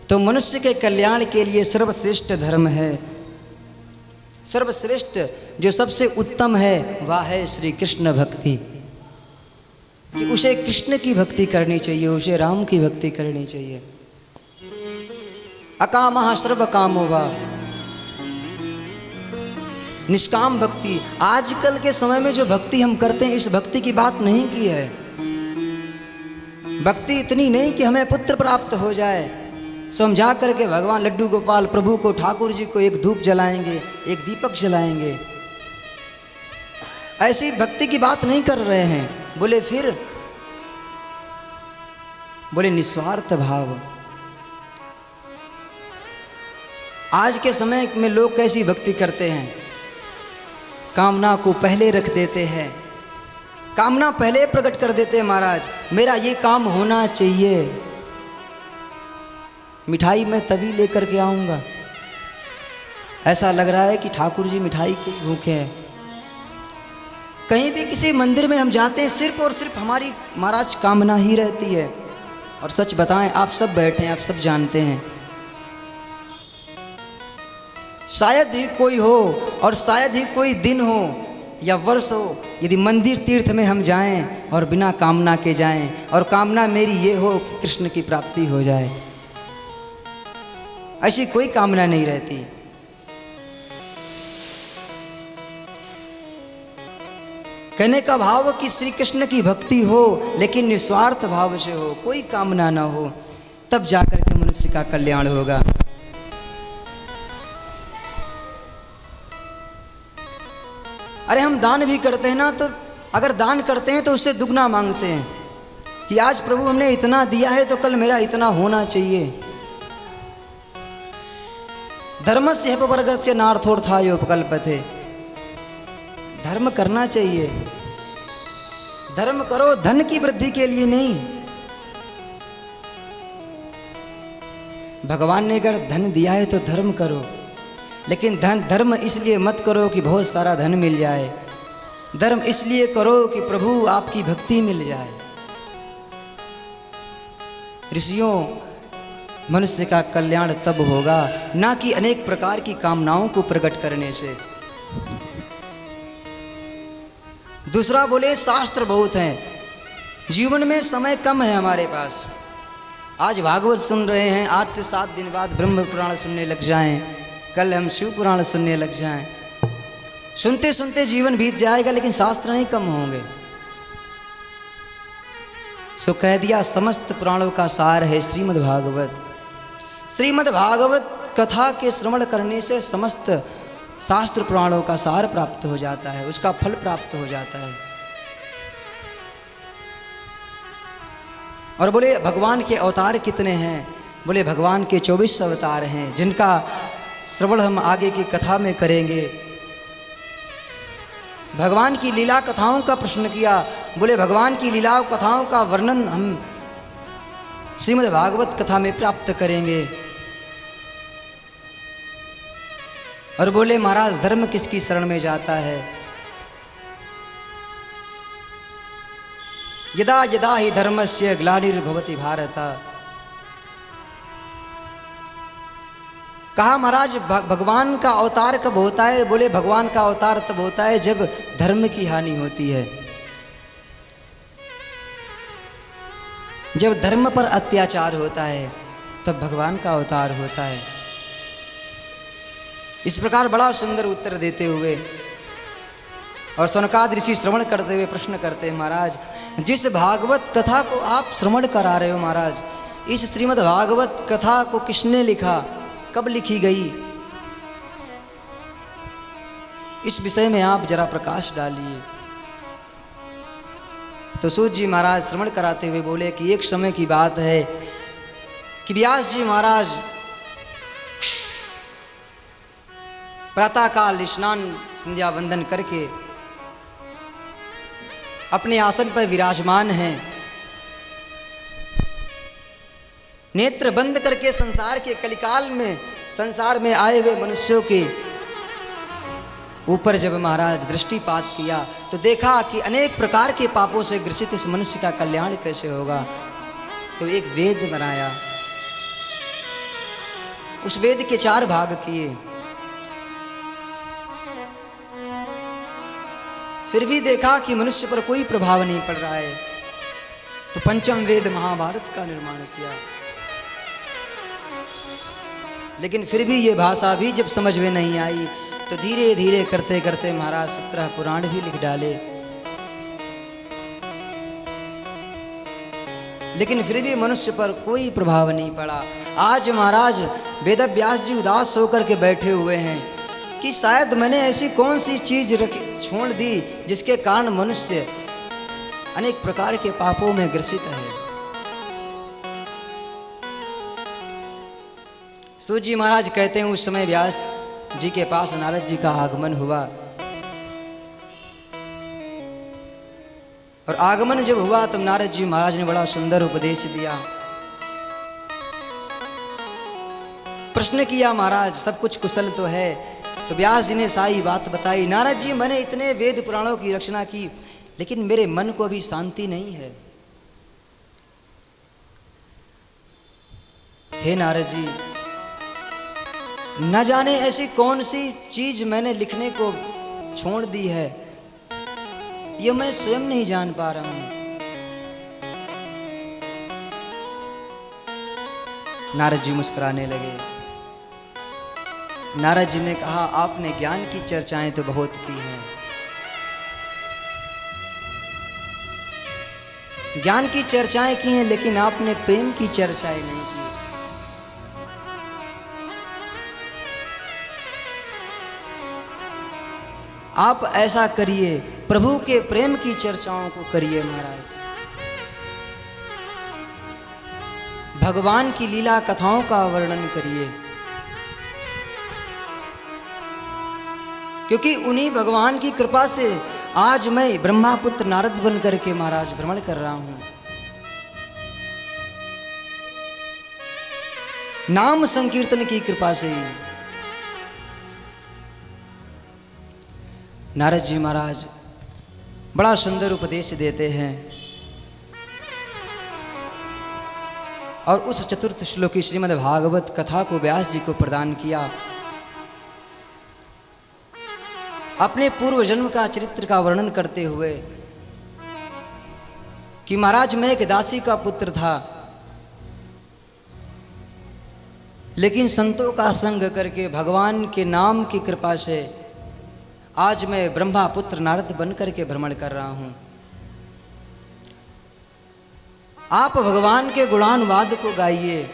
S1: तो मनुष्य के कल्याण के लिए सर्वश्रेष्ठ धर्म है, सर्वश्रेष्ठ जो सबसे उत्तम है वह है श्री कृष्ण भक्ति। कि उसे कृष्ण की भक्ति करनी चाहिए, उसे राम की भक्ति करनी चाहिए। अकामः सर्व कामो वा, निष्काम भक्ति। आजकल के समय में जो भक्ति हम करते हैं, इस भक्ति की बात नहीं की है। भक्ति इतनी नहीं कि हमें पुत्र प्राप्त हो जाए, सो हम जा करके भगवान लड्डू गोपाल प्रभु को, ठाकुर जी को एक धूप जलाएंगे, एक दीपक जलाएंगे, ऐसी भक्ति की बात नहीं कर रहे हैं। बोले फिर, बोले निस्वार्थ भाव। आज के समय में लोग कैसी भक्ति करते हैं, कामना को पहले रख देते हैं, कामना पहले प्रकट कर देते हैं। महाराज मेरा ये काम होना चाहिए, मिठाई मैं तभी लेकर के आऊँगा। ऐसा लग रहा है कि ठाकुर जी मिठाई के भूखे हैं। कहीं भी किसी मंदिर में हम जाते हैं, सिर्फ और सिर्फ हमारी महाराज कामना ही रहती है। और सच बताएं, आप सब बैठे हैं, आप सब जानते हैं, शायद ही कोई हो और शायद ही कोई दिन हो या वर्ष हो, यदि मंदिर तीर्थ में हम जाएं और बिना कामना के जाएं, और कामना मेरी ये हो कि कृष्ण की प्राप्ति हो जाए, ऐसी कोई कामना नहीं रहती। कहने का भाव कि श्री कृष्ण की भक्ति हो, लेकिन निस्वार्थ भाव से हो, कोई कामना ना हो, तब जाकर के मनुष्य का कल्याण होगा। अरे हम दान भी करते हैं ना, तो अगर दान करते हैं तो उससे दुगना मांगते हैं कि आज प्रभु हमने इतना दिया है तो कल मेरा इतना होना चाहिए। धर्मस्य अपवर्गस्य नार्थोर्थाय उपकल्पते, धर्म करना चाहिए, धर्म करो धन की वृद्धि के लिए नहीं। भगवान ने अगर धन दिया है तो धर्म करो, लेकिन धर्म इसलिए मत करो कि बहुत सारा धन मिल जाए, धर्म इसलिए करो कि प्रभु आपकी भक्ति मिल जाए। ऋषियों, मनुष्य का कल्याण तब होगा ना कि अनेक प्रकार की कामनाओं को प्रकट करने से। दूसरा बोले, शास्त्र बहुत हैं, जीवन में समय कम है हमारे पास। आज भागवत सुन रहे हैं, 8 से 7 दिन बाद ब्रह्म पुराण सुनने लग जाएं, कल हम शिव पुराण सुनने लग जाएं। सुनते सुनते जीवन बीत जाएगा लेकिन शास्त्र नहीं कम होंगे। सो कह दिया समस्त पुराणों का सार है श्रीमद् भागवत। श्रीमद् भागवत कथा के श्रवण करने से समस्त शास्त्र पुराणों का सार प्राप्त हो जाता है, उसका फल प्राप्त हो जाता है। और बोले भगवान के अवतार कितने हैं? बोले भगवान के 24 अवतार हैं, जिनका श्रवण हम आगे की कथा में करेंगे। भगवान की लीला कथाओं का प्रश्न किया। बोले भगवान की लीला कथाओं का वर्णन हम श्रीमद् भागवत कथा में प्राप्त करेंगे। और बोले महाराज धर्म किसकी शरण में जाता है? यदा यदा ही धर्मस्य ग्लानिर्भवति भारत। कहा महाराज भगवान का अवतार कब होता है? बोले भगवान का अवतार तब होता है जब धर्म की हानि होती है, जब धर्म पर अत्याचार होता है तब भगवान का अवतार होता है। इस प्रकार बड़ा सुंदर उत्तर देते हुए और सौनकादि ऋषि श्रवण करते हुए प्रश्न करते हैं, महाराज जिस भागवत कथा को आप श्रवण करा रहे हो महाराज, इस श्रीमद् भागवत कथा को किसने लिखा, कब लिखी गई? इस विषय में आप जरा प्रकाश डालिए। तो सूत जी महाराज श्रवण कराते हुए बोले कि एक समय की बात है कि व्यास जी महाराज प्रातःकाल स्नान संध्या वंदन करके अपने आसन पर विराजमान हैं। नेत्र बंद करके संसार के कलिकाल में संसार में आए हुए मनुष्यों के ऊपर जब महाराज दृष्टिपात किया तो देखा कि अनेक प्रकार के पापों से ग्रसित इस मनुष्य का कल्याण कैसे होगा। तो एक वेद बनाया, उस वेद के 4 भाग किए। फिर भी देखा कि मनुष्य पर कोई प्रभाव नहीं पड़ रहा है, तो पंचम वेद महाभारत का निर्माण किया। लेकिन फिर भी ये भाषा भी जब समझ में नहीं आई तो धीरे धीरे करते करते महाराज 17 पुराण भी लिख डाले। लेकिन फिर भी मनुष्य पर कोई प्रभाव नहीं पड़ा। आज महाराज वेदव्यास जी उदास होकर के बैठे हुए हैं कि शायद मैंने ऐसी कौन सी चीज छोड़ दी जिसके कारण मनुष्य अनेक प्रकार के पापों में ग्रसित है। सूत जी महाराज कहते हैं उस समय व्यास जी के पास नारद जी का आगमन हुआ। और आगमन जब हुआ तब नारद जी महाराज ने बड़ा सुंदर उपदेश दिया। प्रश्न किया महाराज सब कुछ कुशल तो है? तो व्यास जी ने सारी बात बताई। नारद जी मैंने इतने वेद पुराणों की रचना की लेकिन मेरे मन को अभी शांति नहीं है। हे नारद जी न जाने ऐसी कौन सी चीज मैंने लिखने को छोड़ दी है, यह मैं स्वयं नहीं जान पा रहा हूं। नारद जी मुस्कुराने लगे। नारद जी ने कहा आपने ज्ञान की चर्चाएं तो बहुत की हैं, ज्ञान की चर्चाएं की हैं लेकिन आपने प्रेम की चर्चाएं नहीं की। आप ऐसा करिए प्रभु के प्रेम की चर्चाओं को करिए महाराज, भगवान की लीला कथाओं का वर्णन करिए, क्योंकि उन्हीं भगवान की कृपा से आज मैं ब्रह्मापुत्र नारद बन करके महाराज भ्रमण कर रहा हूं। नाम संकीर्तन की कृपा से ही। नारद जी महाराज बड़ा सुंदर उपदेश देते हैं और उस चतुर्थ श्लोकी श्रीमद् भागवत कथा को व्यास जी को प्रदान किया। अपने पूर्व जन्म का चरित्र का वर्णन करते हुए कि महाराज मैं एक दासी का पुत्र था, लेकिन संतों का संग करके भगवान के नाम की कृपा से आज मैं ब्रह्मा पुत्र नारद बन करके भ्रमण कर रहा हूँ। आप भगवान के गुणानुवाद को गाइए,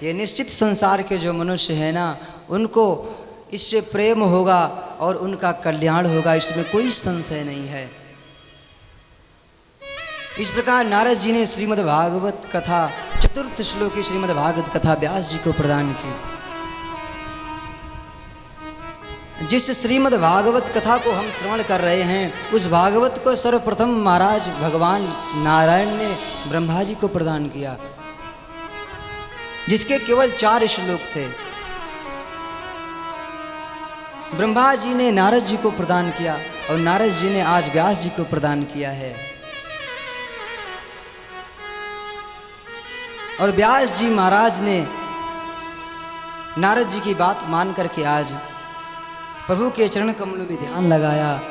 S1: ये निश्चित संसार के जो मनुष्य हैं ना, उनको इससे प्रेम होगा और उनका कल्याण होगा, इसमें कोई संशय नहीं है। इस प्रकार नारद जी ने श्रीमद् भागवत कथा चतुर्थ श्लोक की श्रीमद् भागवत कथा व्यास जी को प्रदान की। जिस श्रीमद् भागवत कथा को हम श्रवण कर रहे हैं, उस भागवत को सर्वप्रथम महाराज भगवान नारायण ने ब्रह्मा जी को प्रदान किया, जिसके केवल 4 श्लोक थे। ब्रह्मा जी ने नारद जी को प्रदान किया और नारद जी ने आज व्यास जी को प्रदान किया है। और व्यास जी महाराज ने नारद जी की बात मान करके आज प्रभु के चरण कमलों में ध्यान लगाया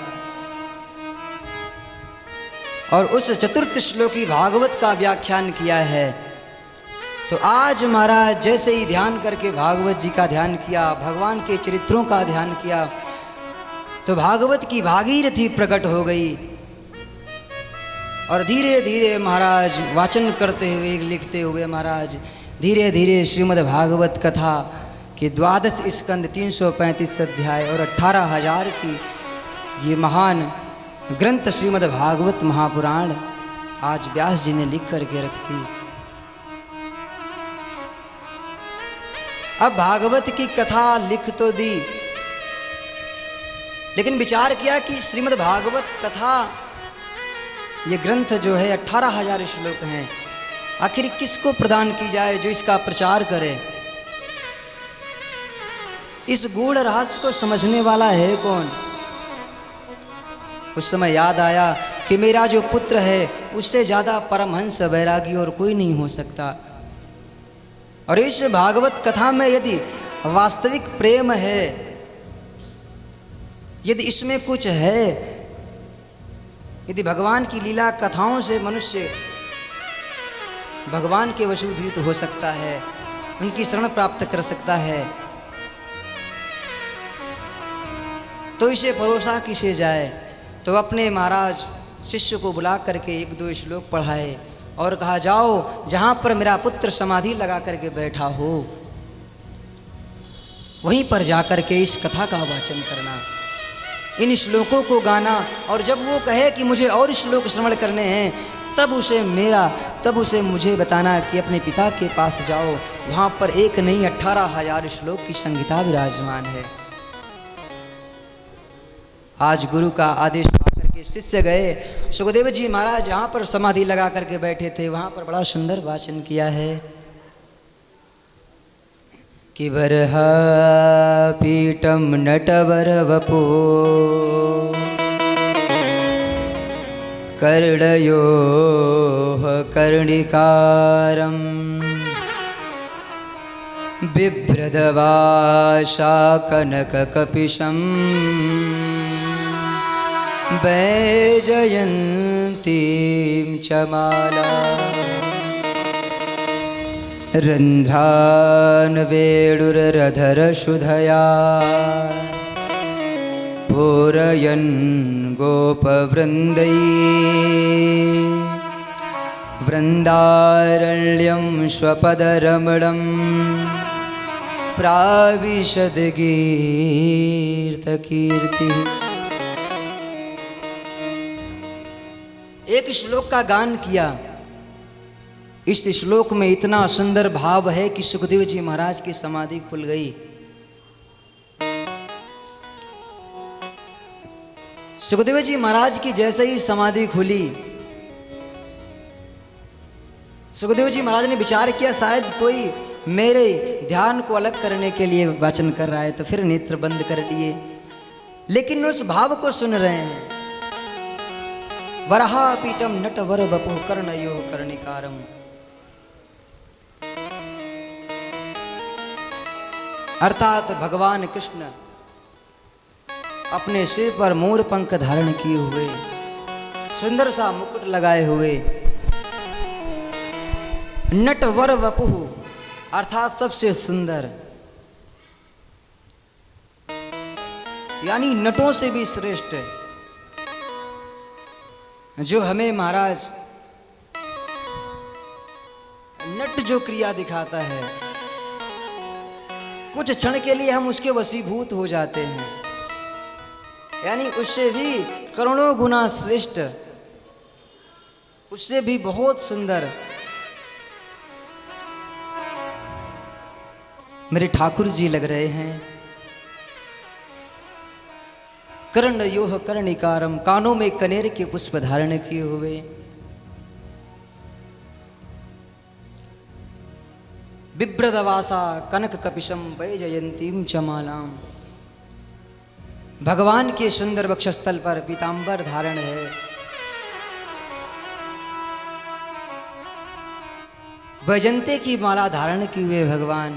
S1: और उस चतुर्थ श्लोकी भागवत का व्याख्यान किया है। तो आज महाराज जैसे ही ध्यान करके भागवत जी का ध्यान किया, भगवान के चरित्रों का ध्यान किया, तो भागवत की भागीरथी प्रकट हो गई और धीरे धीरे महाराज वाचन करते हुए, लिखते हुए महाराज धीरे धीरे श्रीमद् भागवत कथा के 12 स्कंद 335 अध्याय और 18,000 की ये महान ग्रंथ श्रीमद् भागवत महापुराण आज व्यास जी ने लिख करके रख दी। अब भागवत की कथा लिख तो दी, लेकिन विचार किया कि श्रीमद् भागवत कथा ये ग्रंथ जो है 18,000 श्लोक हैं, आखिर किसको प्रदान की जाए जो इसका प्रचार करे। इस गूढ़ रहस्य को समझने वाला है कौन। उस समय याद आया कि मेरा जो पुत्र है उससे ज़्यादा परमहंस वैरागी और कोई नहीं हो सकता। और इस भागवत कथा में यदि वास्तविक प्रेम है, यदि इसमें कुछ है, यदि भगवान की लीला कथाओं से मनुष्य भगवान के वशीभूत हो सकता है, उनकी शरण प्राप्त कर सकता है, तो इसे भरोसा किसे जाए। तो अपने महाराज शिष्य को बुला करके 1-2 श्लोक पढ़ाए और कहा, जाओ जहाँ पर मेरा पुत्र समाधि लगा करके बैठा हो वहीं पर जाकर के इस कथा का वाचन करना, इन श्लोकों को गाना, और जब वो कहे कि मुझे और श्लोक श्रवण करने हैं तब उसे मुझे बताना कि अपने पिता के पास जाओ, वहाँ पर एक नहीं 18,000 श्लोक की संहिता विराजमान है। आज गुरु का आदेश पाकर के शिष्य गए, सुखदेव जी महाराज जहाँ पर समाधि लगा करके बैठे थे वहाँ पर बड़ा सुंदर वाचन किया है कि बरहा पीठम नटवर वपो कर्णयो कर्णिकारं बिभ्रदवाशा कनककपिशं वैजयन्तीं च माला रन्ध्रान् वेणुरधरशुधया पूरयन् गोपवृन्दै वृन्दारण्यं स्वपदरमणं प्राविशद्गीर्तकीर्तिः। एक श्लोक का गान किया। इस श्लोक में इतना सुंदर भाव है कि सुखदेव जी महाराज की समाधि खुल गई। सुखदेव जी महाराज की जैसे ही समाधि खुली, सुखदेव जी महाराज ने विचार किया शायद कोई मेरे ध्यान को अलग करने के लिए वाचन कर रहा है, तो फिर नेत्र बंद कर लिए, लेकिन उस भाव को सुन रहे हैं। वरहा पीठम नटवर बपु कर्णयो कर्णिकारम। अर्थात भगवान कृष्ण अपने सिर पर मोर पंख धारण किए हुए, सुंदर सा मुकुट लगाए हुए, नटवर वपुः अर्थात सबसे सुंदर, यानी नटों से भी श्रेष्ठ, जो हमें महाराज नट जो क्रिया दिखाता है, कुछ क्षण के लिए हम उसके वशीभूत हो जाते हैं, यानी उससे भी करोड़ों गुना श्रेष्ठ, उससे भी बहुत सुंदर मेरे ठाकुर जी लग रहे हैं। कर्ण योह कर्णिकारम, कानों में कनेर के पुष्प धारण किए हुए, बिभ्रदवासा कनक कपिशम वैजयंतीम चमालाम। भगवान के सुंदर वक्षस्थल पर पीतांबर धारण है। वैजंते की माला धारण किए हुए भगवान,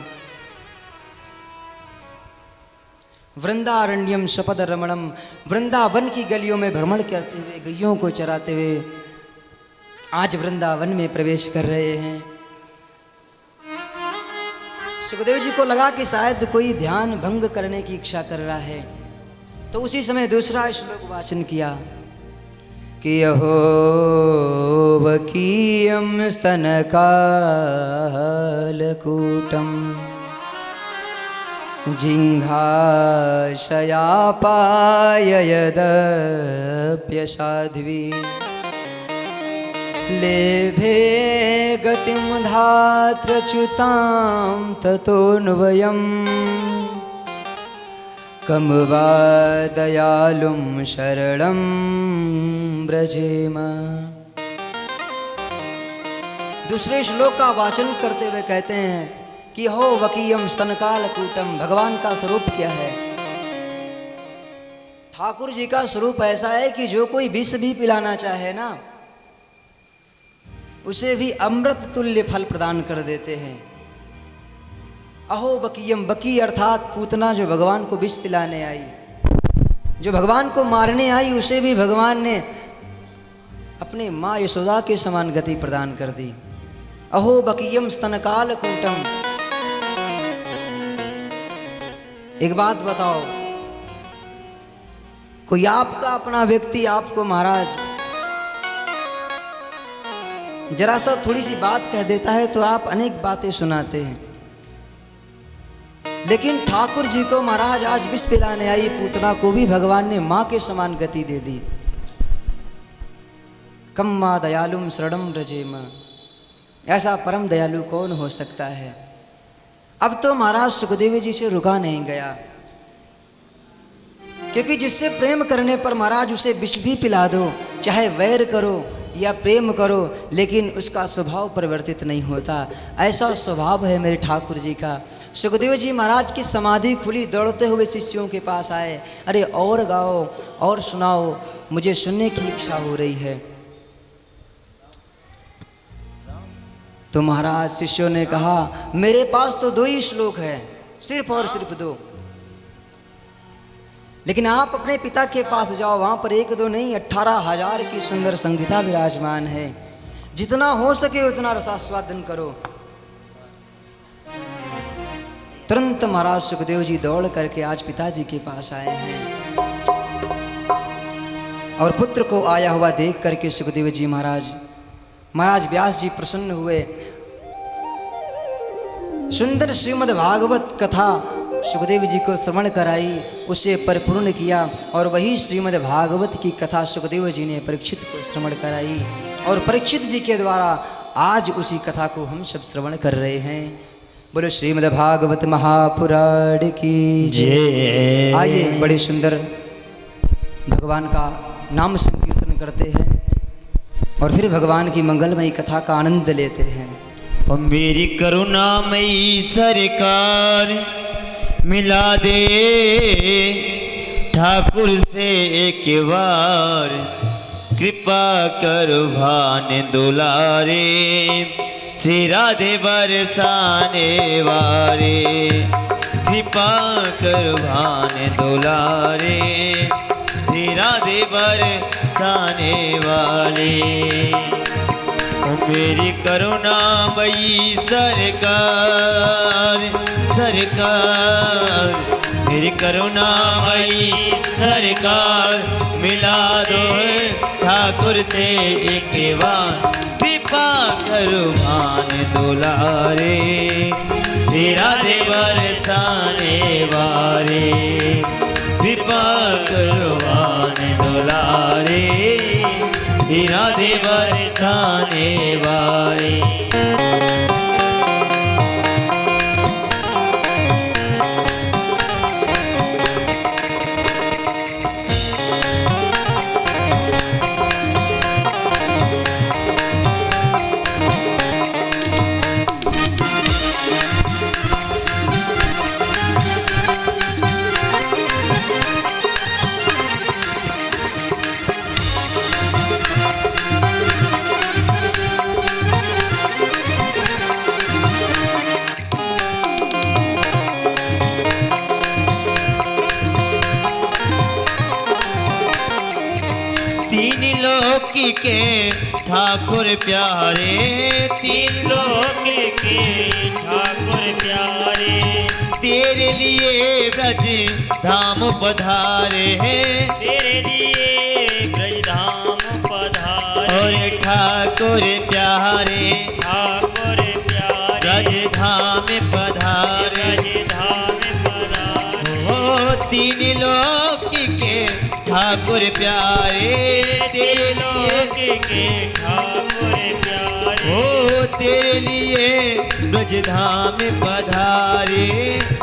S1: वृंदारण्यम शपद रमणम, वृंदावन की गलियों में भ्रमण करते हुए, गैयों को चराते हुए आज वृंदावन में प्रवेश कर रहे हैं। सुखदेव जी को लगा कि शायद कोई ध्यान भंग करने की इच्छा कर रहा है, तो उसी समय दूसरा श्लोक वाचन किया कि अहो वकीयम स्तनकालकूटम जिह्वाशयापाय यदप्यसाध्वी लेभे गतिं धात्रच्युतां ततोऽन्वयं कं वा दयालुं शरणं व्रजेम। दूसरे श्लोक का वाचन करते हुए कहते हैं कि हो वकीयम स्तनकालकूटम, भगवान का स्वरूप क्या है? ठाकुर जी का स्वरूप ऐसा है कि जो कोई विष भी पिलाना चाहे ना, उसे भी अमृत तुल्य फल प्रदान कर देते हैं। अहो बकीयम, बकी अर्थात पूतना जो भगवान को विष पिलाने आई, जो भगवान को मारने आई, उसे भी भगवान ने अपने माँ यशोदा के समान गति प्रदान कर दी। अहो बकीयम स्तनकालकूटम। एक बात बताओ, कोई आपका अपना व्यक्ति आपको महाराज जरा सा थोड़ी सी बात कह देता है तो आप अनेक बातें सुनाते हैं, लेकिन ठाकुर जी को महाराज आज विष पिलाने आई पूतना को भी भगवान ने मां के समान गति दे दी। कम मां दयालुम शरणम व्रजेम, ऐसा परम दयालु कौन हो सकता है? अब तो महाराज सुखदेव जी से रुका नहीं गया, क्योंकि जिससे प्रेम करने पर महाराज उसे विष भी पिला दो, चाहे वैर करो या प्रेम करो, लेकिन उसका स्वभाव परिवर्तित नहीं होता। ऐसा स्वभाव है मेरे ठाकुर जी का। सुखदेव जी महाराज की समाधि खुली, दौड़ते हुए शिष्यों के पास आए, अरे और गाओ और सुनाओ, मुझे सुनने की इच्छा हो रही है। तो महाराज शिष्यों ने कहा मेरे पास तो 2 ही श्लोक है, सिर्फ और सिर्फ 2, लेकिन आप अपने पिता के पास जाओ, वहां पर 1-2 नहीं 18,000 की सुंदर संगीता विराजमान है, जितना हो सके उतना रसास्वादन करो। तुरंत महाराज सुखदेव जी दौड़ करके आज पिताजी के पास आए हैं, और पुत्र को आया हुआ देख करके सुखदेव जी महाराज व्यास जी प्रसन्न हुए। सुंदर श्रीमद् भागवत कथा सुखदेव जी को श्रवण कराई, उसे परिपूर्ण किया, और वही श्रीमद् भागवत की कथा सुखदेव जी ने परीक्षित को श्रवण कराई, और परीक्षित जी के द्वारा आज उसी कथा को हम सब श्रवण कर रहे हैं। बोलो श्रीमद् भागवत महापुराण की जय। आइए बड़े सुंदर भगवान का नाम संकीर्तन करते हैं और फिर भगवान की मंगलमयी कथा का आनंद लेते हैं।
S2: मेरी करुणामयी सरकार मिला दे ठाकुर से एक बार, कृपा करो भान दुलारे, श्री राधे बरसाने वारे, कृपा करो भान दुलारे, श्री राधे बरसाने वाले। मेरी करुणामयी सरकार, सरकार, मेरी करुणामयी सरकार, मिला दो ठाकुर से एक बार, कृपा करो भान दुलारे, श्री राधे बरसाने वारे, कृपा करो भान दुलारे, श्री राधे बरसाने वारे। तीन लोक के ठाकुर प्यारे, तीन लोक के ठाकुर प्यारे, तेरे लिए ब्रज धाम पधारे हैं, तेरे लिए ब्रज धाम पधारे, और ठाकुर प्यारे, ठाकुर प्यारे, ब्रज धाम पधारे, ब्रज धाम पधारे। ओ तीन लोक के ठाकुर प्यारे, तेरे लोक के ठाकुर प्यारे, ओ तेरे लिए ब्रज धाम पधारे,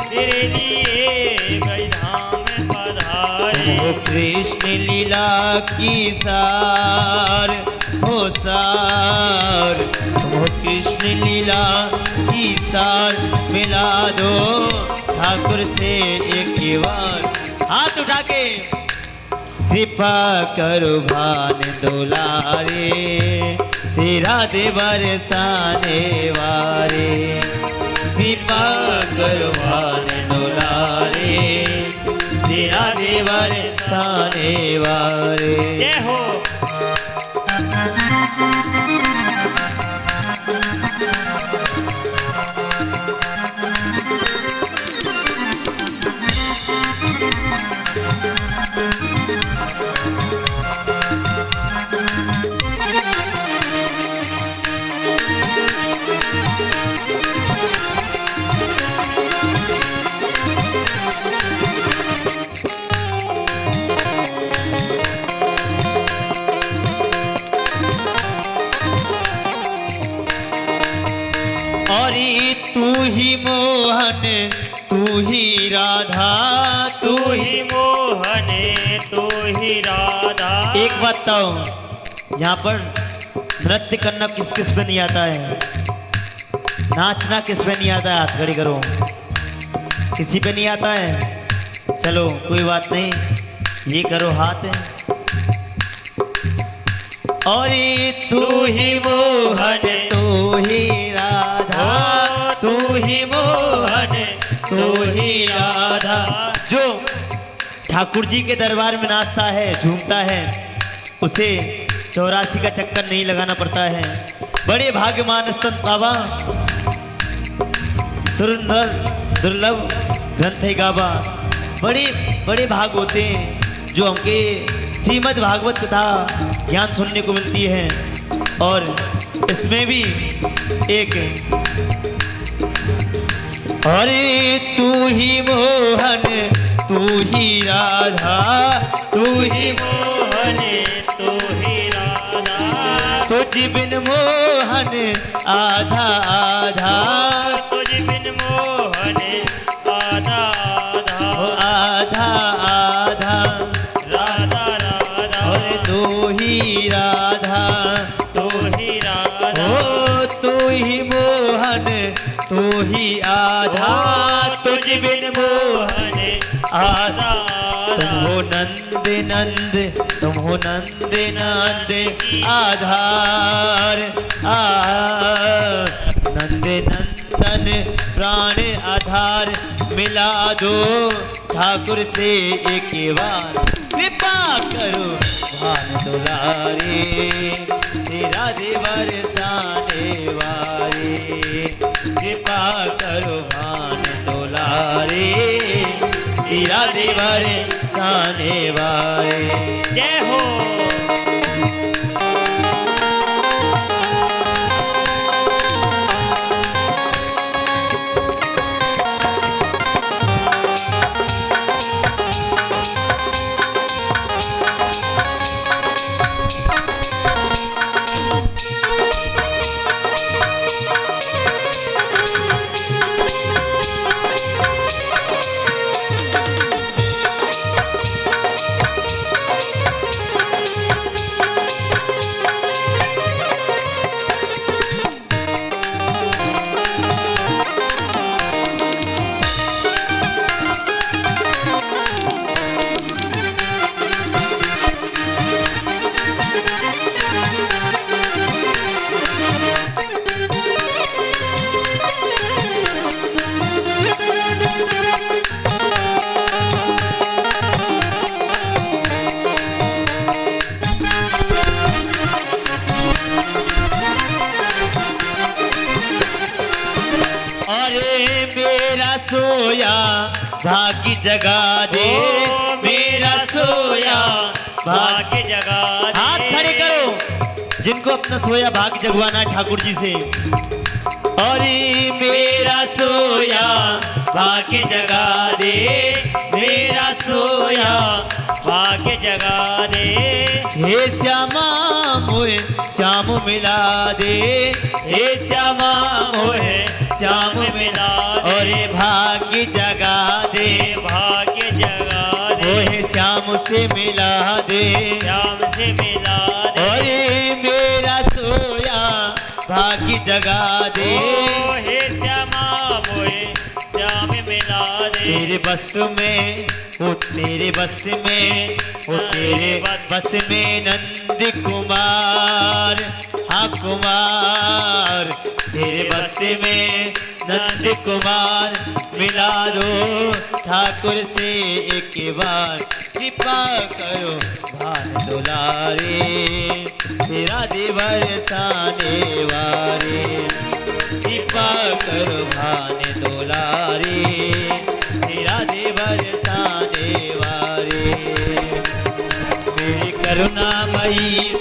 S2: तेरे लिए ब्रज धाम पधारे। ओ कृष्ण लीला की सार हो सार, ओ कृष्ण लीला की सार, मिला दो ठाकुर से एक बार, हाथ उठा के कृपा करो भान दुलारे, श्री राधे बरसाने वारे, कृपा करो भान दुलारे, श्री राधे बरसाने वारे। जय हो। तू ही मोहन तू ही राधा, तू ही मोहन तू ही राधा। एक बात बताओ, यहाँ पर नृत्य करना किस किस पे नहीं आता है, नाचना किस पे नहीं आता है, हाथ खड़ी करो। किसी पे नहीं आता है, चलो कोई बात नहीं, ये करो हाथ। और तू ही मोहन तू ही राधा, तू ही मोहन तू ही राधा। जो ठाकुर जी के दरबार में नाचता है, झूमता है, उसे 84 का चक्कर नहीं लगाना पड़ता है। बड़े भाग्यमान स्तन बाबा, सुंदर दुर्लभ ग्रंथ है गाबा। बड़े बड़े भाग होते हैं जो हमके श्रीमद् भागवत कथा ज्ञान सुनने को मिलती है। और इसमें भी एक, अरे तू ही मोहन तू ही राधा, तू ही मोहन तू ही राधा। तुझ बिन मोहन आधा आधा, तुझ बिन मोहन आधा आधा, आधा आधा राधा राधा। और तू ही राधा तू ही राधा, ओ तू ही मोहन तू ही आधा, तुझ बिन मोहन आधा। तुम हो नंद नंद, तुम हो नंद नंद आधार, नंद नंदन प्राण आधार। मिला दो ठाकुर से एक बार, कृपा करो भान दुलारे, श्री राधे बरसाने वारे। कृपा करो भान दुलारे, सिरा देवर साने वारे। जय हो। सोया भाग्य जगा दे, मेरा सोया भाग्य जगा दे। हाथ खड़े करो जिनको अपना सोया भाग्य जगवाना है ठाकुर जी से। अरे मेरा सोया भाग्य जगा दे, मेरा सोया भाग्य जगा दे। हे श्यामा मोहे श्याम मिला दे, हे श्यामा मोहे श्याम मिला दे। अरे भाग्य जगा दे, भाग्य जगा दे। ओहे श्याम से मिला दे, श्याम से मिला दे। अरे मेरा सोया भाग्य जगा दे, हे श्यामा मोहे श्याम मिला दे। तेरे बस में ओ तेरे बस में ओ तेरे बस में नंद कुमार, हाँ कुमार। तेरे बस में नंद कुमार मिला दो ठाकुर से एक बार। कृपा करो भान दुलारे, तेरा देवर साने वारे। कृपा करो भान दुलारे, तेरा देवर साने वारे। मेरी करुणा मई